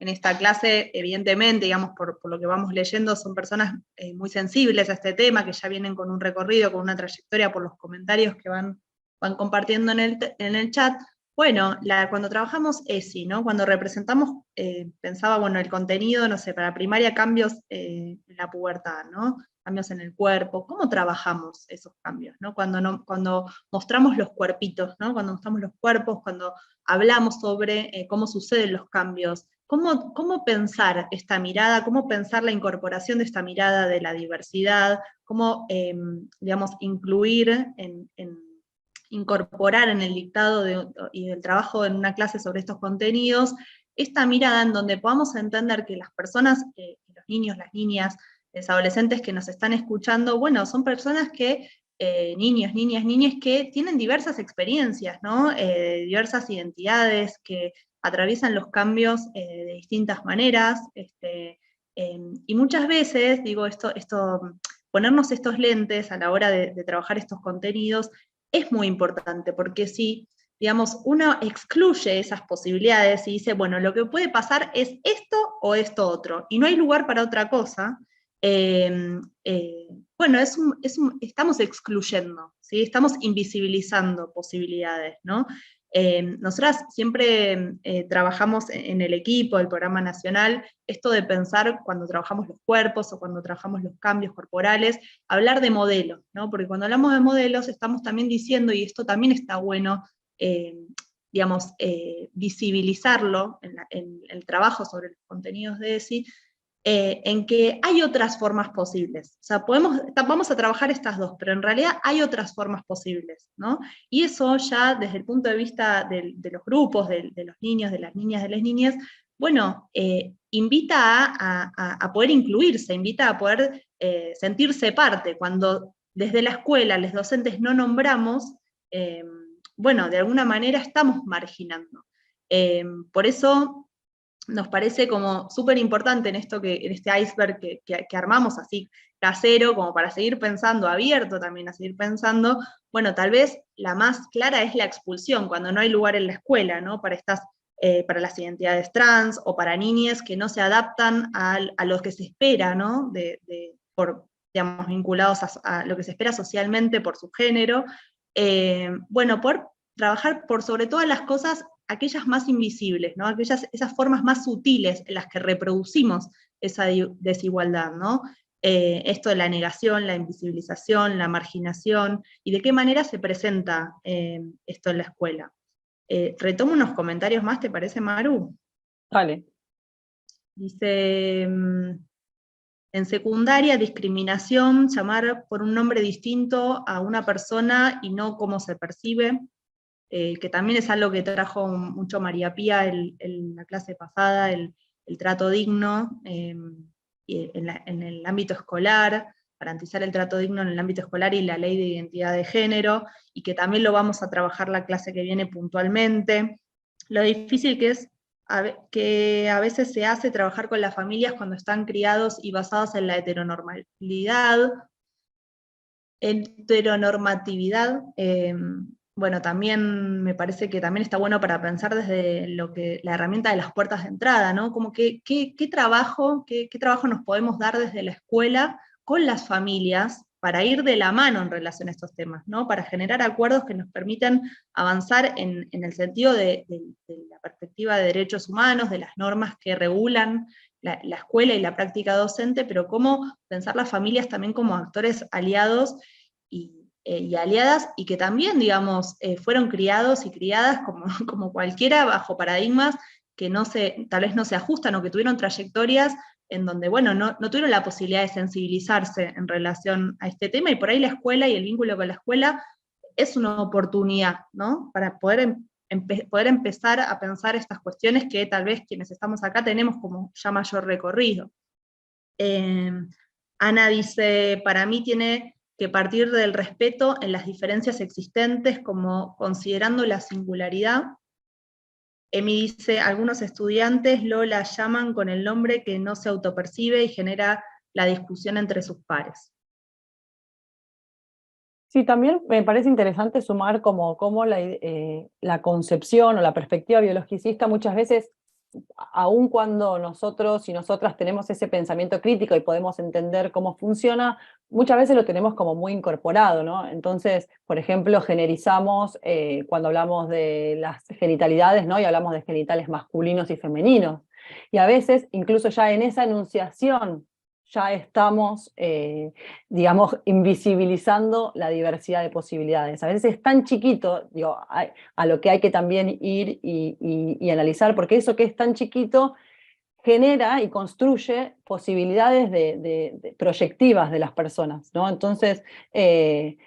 esta clase, evidentemente, digamos, por lo que vamos leyendo, son personas muy sensibles a este tema, que ya vienen con un recorrido, con una trayectoria por los comentarios que van compartiendo en el chat, Bueno, cuando trabajamos ESI, ¿no? Cuando representamos, pensaba, bueno, el contenido, no sé, para primaria cambios en la pubertad, ¿no? Cambios en el cuerpo, ¿cómo trabajamos esos cambios, ¿no? Cuando mostramos los cuerpitos, ¿no? Cuando mostramos los cuerpos, cuando hablamos sobre cómo suceden los cambios, cómo pensar esta mirada, cómo pensar la incorporación de esta mirada de la diversidad, cómo, digamos, incluir incorporar en el dictado y el trabajo en una clase sobre estos contenidos, esta mirada en donde podamos entender que las personas, los niños, las niñas, los adolescentes que nos están escuchando, bueno, son personas que, niños, niñas, niñas que tienen diversas experiencias, ¿no? Diversas identidades, que atraviesan los cambios de distintas maneras, y muchas veces, digo, ponernos estos lentes a la hora de trabajar estos contenidos es muy importante, porque si, digamos, uno excluye esas posibilidades y dice, bueno, lo que puede pasar es esto o esto otro, y no hay lugar para otra cosa, bueno, estamos excluyendo, ¿sí? Estamos invisibilizando posibilidades, ¿no? Nosotras siempre trabajamos en el equipo del programa nacional, esto de pensar cuando trabajamos los cuerpos o cuando trabajamos los cambios corporales, hablar de modelos, ¿no? Porque cuando hablamos de modelos estamos también diciendo, y esto también está bueno, eh, digamos, visibilizarlo en el trabajo sobre los contenidos de ESI, en que hay otras formas posibles. O sea, vamos a trabajar estas dos, pero en realidad hay otras formas posibles, ¿no? Y eso ya desde el punto de vista de los grupos, de los niños, de las niñas, bueno, invita a poder incluirse, invita a poder sentirse parte. Cuando desde la escuela los docentes no nombramos, eh, bueno, de alguna manera estamos marginando. Por eso nos parece como súper importante en en este iceberg que armamos así casero, como para seguir pensando, abierto también a seguir pensando, bueno, tal vez la más clara es la expulsión, cuando no hay lugar en la escuela, ¿no? Para las identidades trans o para niñas que no se adaptan a lo que se espera, ¿no? Digamos, vinculados a lo que se espera socialmente por su género. Bueno, por trabajar por sobre todas las cosas aquellas más invisibles, ¿no? Esas formas más sutiles en las que reproducimos esa desigualdad, ¿no? Esto de la negación, la invisibilización, la marginación, y de qué manera se presenta esto en la escuela. Retomo unos comentarios más, ¿te parece, Maru? Vale. Dice, en secundaria, discriminación, llamar por un nombre distinto a una persona y no cómo se percibe. Que también es algo que trajo mucho María Pía en la clase pasada, el trato digno en el ámbito escolar, garantizar el trato digno en el ámbito escolar y la ley de identidad de género, y que también lo vamos a trabajar la clase que viene puntualmente. Lo difícil que es que a veces se hace trabajar con las familias cuando están criados y basados en la heteronormatividad, bueno, también me parece que también está bueno para pensar desde la herramienta de las puertas de entrada, ¿no? Como qué trabajo nos podemos dar desde la escuela con las familias para ir de la mano en relación a estos temas, ¿no? Para generar acuerdos que nos permitan avanzar en el sentido de la perspectiva de derechos humanos, de las normas que regulan la escuela y la práctica docente, pero cómo pensar las familias también como actores aliados y aliadas, y que también, digamos, fueron criados y criadas como, como cualquiera, bajo paradigmas que tal vez no se ajustan o que tuvieron trayectorias en donde, bueno, no tuvieron la posibilidad de sensibilizarse en relación a este tema, y por ahí la escuela y el vínculo con la escuela es una oportunidad, ¿no? Para poder empezar a pensar estas cuestiones que tal vez quienes estamos acá tenemos como ya mayor recorrido. Ana dice, para mí tiene que partir del respeto en las diferencias existentes, como considerando la singularidad. Emi dice, algunos estudiantes lo la llaman con el nombre que no se autopercibe y genera la discusión entre sus pares. Sí, también me parece interesante sumar como la concepción o la perspectiva biologicista muchas veces aun cuando nosotros y nosotras tenemos ese pensamiento crítico y podemos entender cómo funciona, muchas veces lo tenemos como muy incorporado, ¿no? Entonces, por ejemplo, generizamos cuando hablamos de las genitalidades, ¿no? Y hablamos de genitales masculinos y femeninos. Y a veces, incluso ya en esa enunciación, ya estamos, digamos, invisibilizando la diversidad de posibilidades. A veces es tan chiquito, digo, a lo que hay que también ir y analizar, porque eso que es tan chiquito genera y construye posibilidades de proyectivas de las personas, ¿no? Entonces, es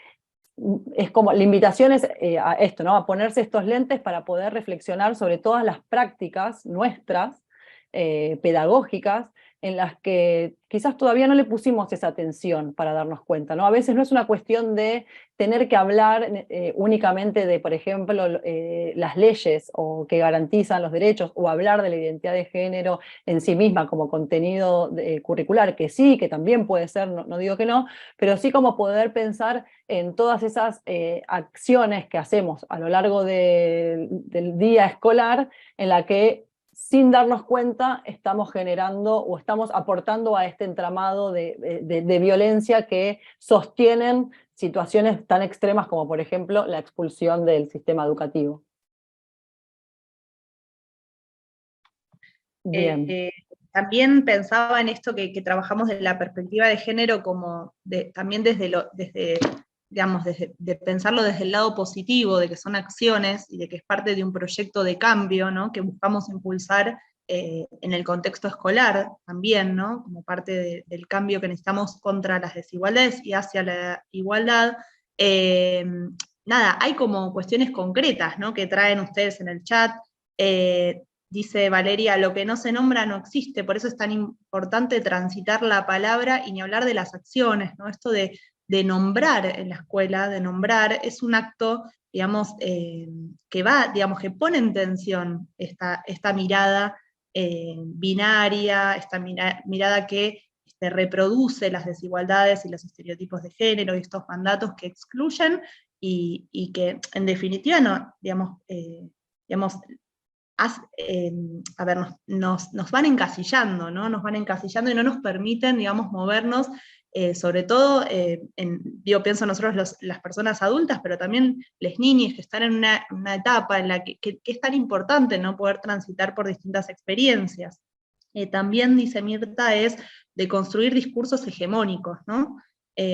como, la invitación es a esto, ¿no? A ponerse estos lentes para poder reflexionar sobre todas las prácticas nuestras, pedagógicas, en las que quizás todavía no le pusimos esa atención para darnos cuenta, ¿no? A veces no es una cuestión de tener que hablar únicamente de, por ejemplo, las leyes o que garantizan los derechos, o hablar de la identidad de género en sí misma como contenido curricular, que sí, que también puede ser, no digo que no, pero sí como poder pensar en todas esas acciones que hacemos a lo largo del día escolar, en la que sin darnos cuenta estamos generando o estamos aportando a este entramado de violencia que sostienen situaciones tan extremas como, por ejemplo, la expulsión del sistema educativo. Bien. También pensaba en esto que trabajamos desde la perspectiva de género, como también digamos, de pensarlo desde el lado positivo, de que son acciones y de que es parte de un proyecto de cambio, ¿no? Que buscamos impulsar en el contexto escolar también, ¿no? Como parte del cambio que necesitamos contra las desigualdades y hacia la igualdad. Nada, hay como cuestiones concretas, ¿no? Que traen ustedes en el chat. Dice Valeria, lo que no se nombra no existe, por eso es tan importante transitar la palabra y ni hablar de las acciones, ¿no? Esto de nombrar en la escuela, de nombrar, es un acto, digamos, que va, digamos, que pone en tensión esta mirada binaria, esta mirada que reproduce las desigualdades y los estereotipos de género y estos mandatos que excluyen y que en definitiva no, digamos a ver, nos van encasillando, ¿no? Nos van encasillando y no nos permiten, digamos, movernos, sobre todo, digo, pienso nosotros las personas adultas, pero también las niñas que están en una etapa en la que es tan importante, ¿no? Poder transitar por distintas experiencias. También, dice Mirta, es de construir discursos hegemónicos, ¿no?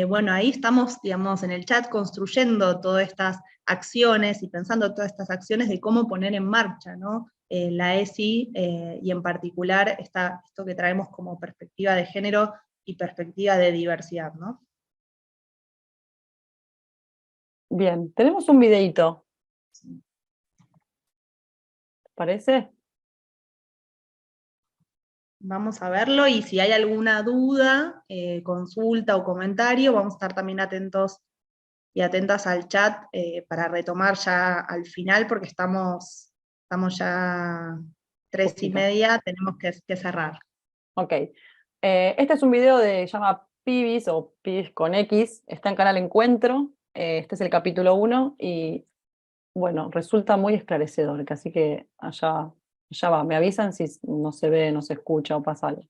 Bueno, ahí estamos, digamos, en el chat construyendo todas estas acciones y pensando todas estas acciones de cómo poner en marcha, ¿no? La ESI y en particular esto que traemos como perspectiva de género y perspectiva de diversidad, ¿no? Bien, tenemos un videíto. ¿Parece? Vamos a verlo y si hay alguna duda, consulta o comentario, vamos a estar también atentos y atentas al chat para retomar ya al final, porque estamos ya 3:30, tenemos que cerrar. Ok. Este es un video se llama Pibis o Pibis con X, está en Canal Encuentro, este es el capítulo 1 y bueno, resulta muy esclarecedor, así que allá va, me avisan si no se ve, no se escucha o pasa algo.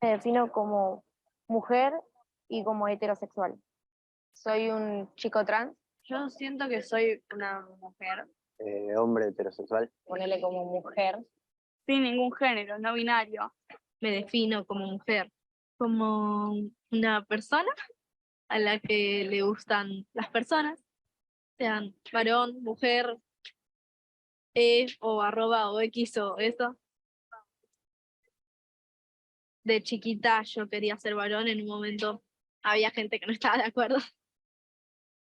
Me defino como mujer y como heterosexual. Soy un chico trans. Yo siento que soy una mujer Hombre heterosexual. Ponele como mujer. sin ningún género, no binario. Me defino como mujer, como una persona a la que le gustan las personas, sean varón, mujer, o arroba o X o eso. De chiquita yo quería ser varón, en un momento había gente que no estaba de acuerdo.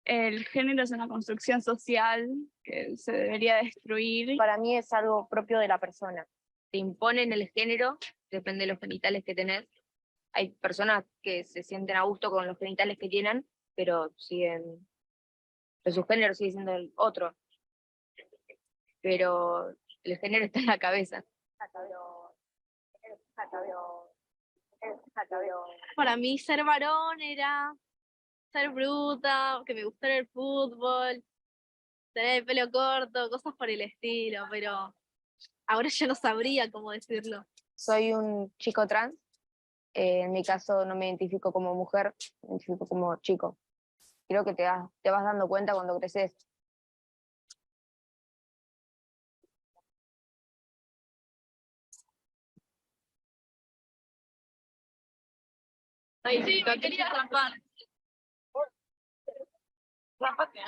El género es una construcción social que se debería destruir. Para mí es algo propio de la persona. Te imponen el género, depende de los genitales que tenés. Hay personas que se sienten a gusto con los genitales que tienen, pero su género sigue siendo el otro. Pero el género está en la cabeza. Para mí ser varón era ser bruta, que me gustara el fútbol, tener el pelo corto, cosas por el estilo, pero ahora yo no sabría cómo decirlo. Soy un chico trans. En mi caso no me identifico como mujer, me identifico como chico. Creo que te vas dando cuenta cuando creces. Ay, sí, me quería rapar. Rápate.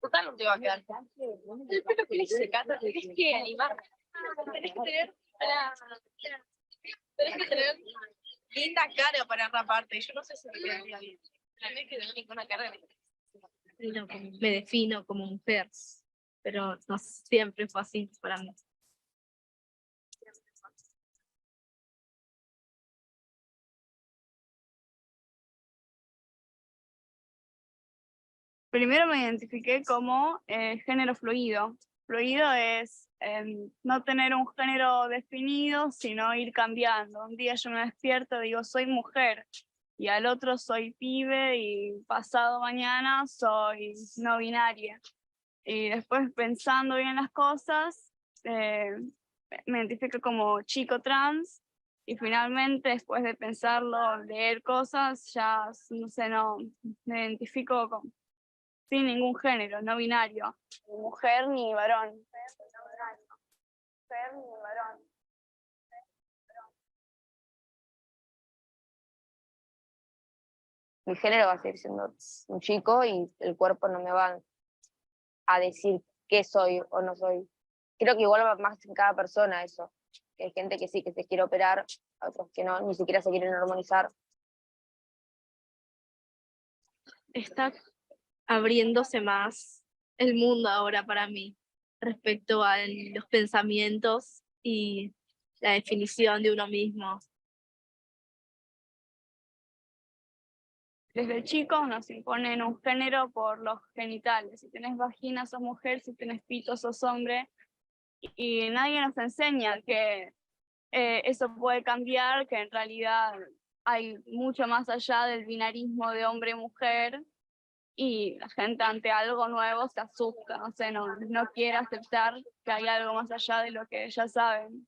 Total no te va a quedar. El pelo que le secata, tenés que animar. Tenés que tener linda cara para raparte. Yo no sé si me quedaría bien. Tenés que tener ninguna cara. Me defino como mujer, pero no siempre fue así para mí. Primero me identifiqué como género fluido. Fluido es no tener un género definido, sino ir cambiando. Un día yo me despierto y digo, soy mujer, y al otro soy pibe, y pasado mañana soy no binaria. Y después, pensando bien las cosas, me identifico como chico trans, y finalmente, después de pensarlo, leer cosas, ya no sé, no me identifico sin ningún género, no binario, ni mujer ni varón. Mujer ni varón. Mi género va a seguir siendo un chico y el cuerpo no me va a decir qué soy o no soy. Creo que igual va más en cada persona eso. Que hay gente que sí, que se quiere operar, otros que no, ni siquiera se quieren hormonizar. Está abriéndose más el mundo ahora para mí respecto a los pensamientos y la definición de uno mismo. Desde chicos nos imponen un género por los genitales. Si tenés vagina sos mujer, si tenés pito sos hombre. Y nadie nos enseña que eso puede cambiar, que en realidad hay mucho más allá del binarismo de hombre-mujer, y la gente ante algo nuevo se asusta, no sé, no quiere aceptar que hay algo más allá de lo que ya saben.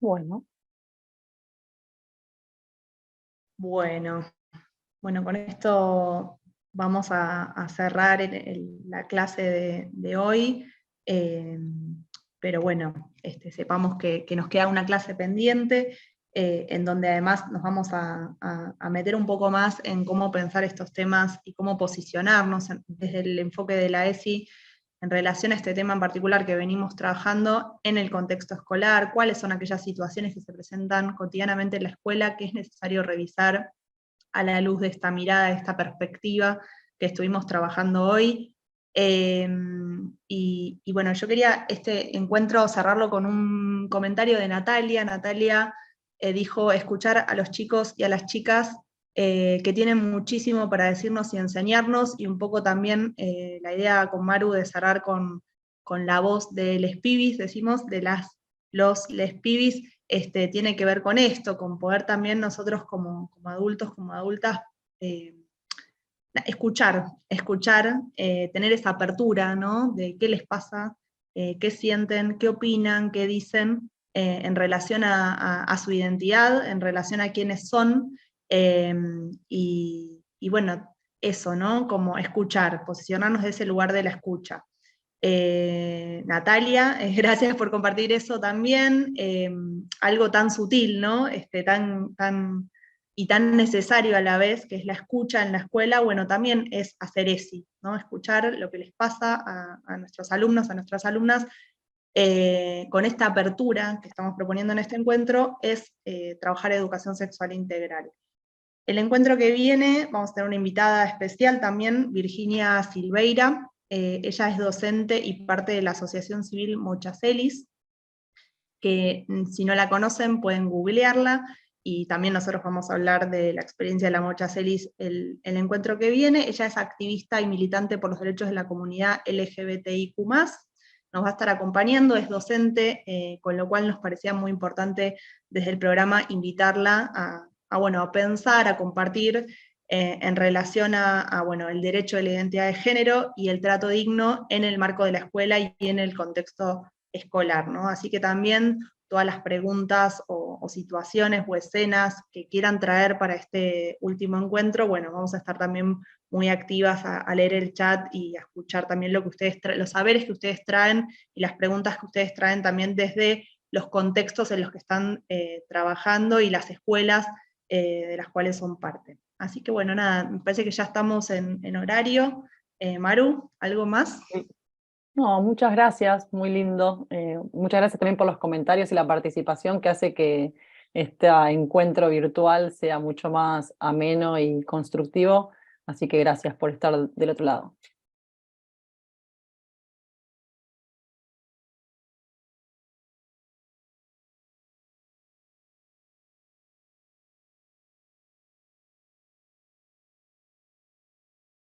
Bueno, Bueno, con esto vamos a cerrar la clase de hoy, pero bueno, sepamos que nos queda una clase pendiente, en donde además nos vamos a meter un poco más en cómo pensar estos temas y cómo posicionarnos desde el enfoque de la ESI en relación a este tema en particular que venimos trabajando en el contexto escolar, cuáles son aquellas situaciones que se presentan cotidianamente en la escuela que es necesario revisar a la luz de esta mirada, de esta perspectiva que estuvimos trabajando hoy. Y bueno, yo quería este encuentro cerrarlo con un comentario de Natalia. Natalia dijo escuchar a los chicos y a las chicas que tienen muchísimo para decirnos y enseñarnos, y un poco también la idea con Maru de cerrar con la voz de les pibis, decimos, de los les pibis, tiene que ver con esto, con poder también nosotros como adultos, como adultas, escuchar, tener esa apertura, ¿no? De qué les pasa, qué sienten, qué opinan, qué dicen, en relación a su identidad, en relación a quiénes son, y bueno, eso, ¿no? Como escuchar, posicionarnos de ese lugar de la escucha. Natalia, gracias por compartir eso también, algo tan sutil, ¿no? Y tan necesario a la vez, que es la escucha en la escuela, bueno, también es hacer ESI, ¿no? Escuchar lo que les pasa a nuestros alumnos, a nuestras alumnas, con esta apertura que estamos proponiendo en este encuentro, es trabajar educación sexual integral. El encuentro que viene, vamos a tener una invitada especial también, Virginia Silveira. Ella es docente y parte de la Asociación Civil Mochacelis, que si no la conocen pueden googlearla. y también nosotros vamos a hablar de la experiencia de la Mocha Celis el encuentro que viene. Ella es activista y militante por los derechos de la comunidad LGBTIQ+, nos va a estar acompañando, es docente, con lo cual nos parecía muy importante desde el programa invitarla a pensar, a compartir en relación a el derecho de la identidad de género y el trato digno en el marco de la escuela y en el contexto escolar, ¿no? Así que también todas las preguntas o situaciones o escenas que quieran traer para este último encuentro, bueno, vamos a estar también muy activas a leer el chat y a escuchar también lo que ustedes los saberes que ustedes traen y las preguntas que ustedes traen también desde los contextos en los que están trabajando y las escuelas de las cuales son parte. Así que bueno, nada, me parece que ya estamos en horario. Maru, ¿algo más? No, muchas gracias, muy lindo. Muchas gracias también por los comentarios y la participación que hace que este encuentro virtual sea mucho más ameno y constructivo. Así que gracias por estar del otro lado.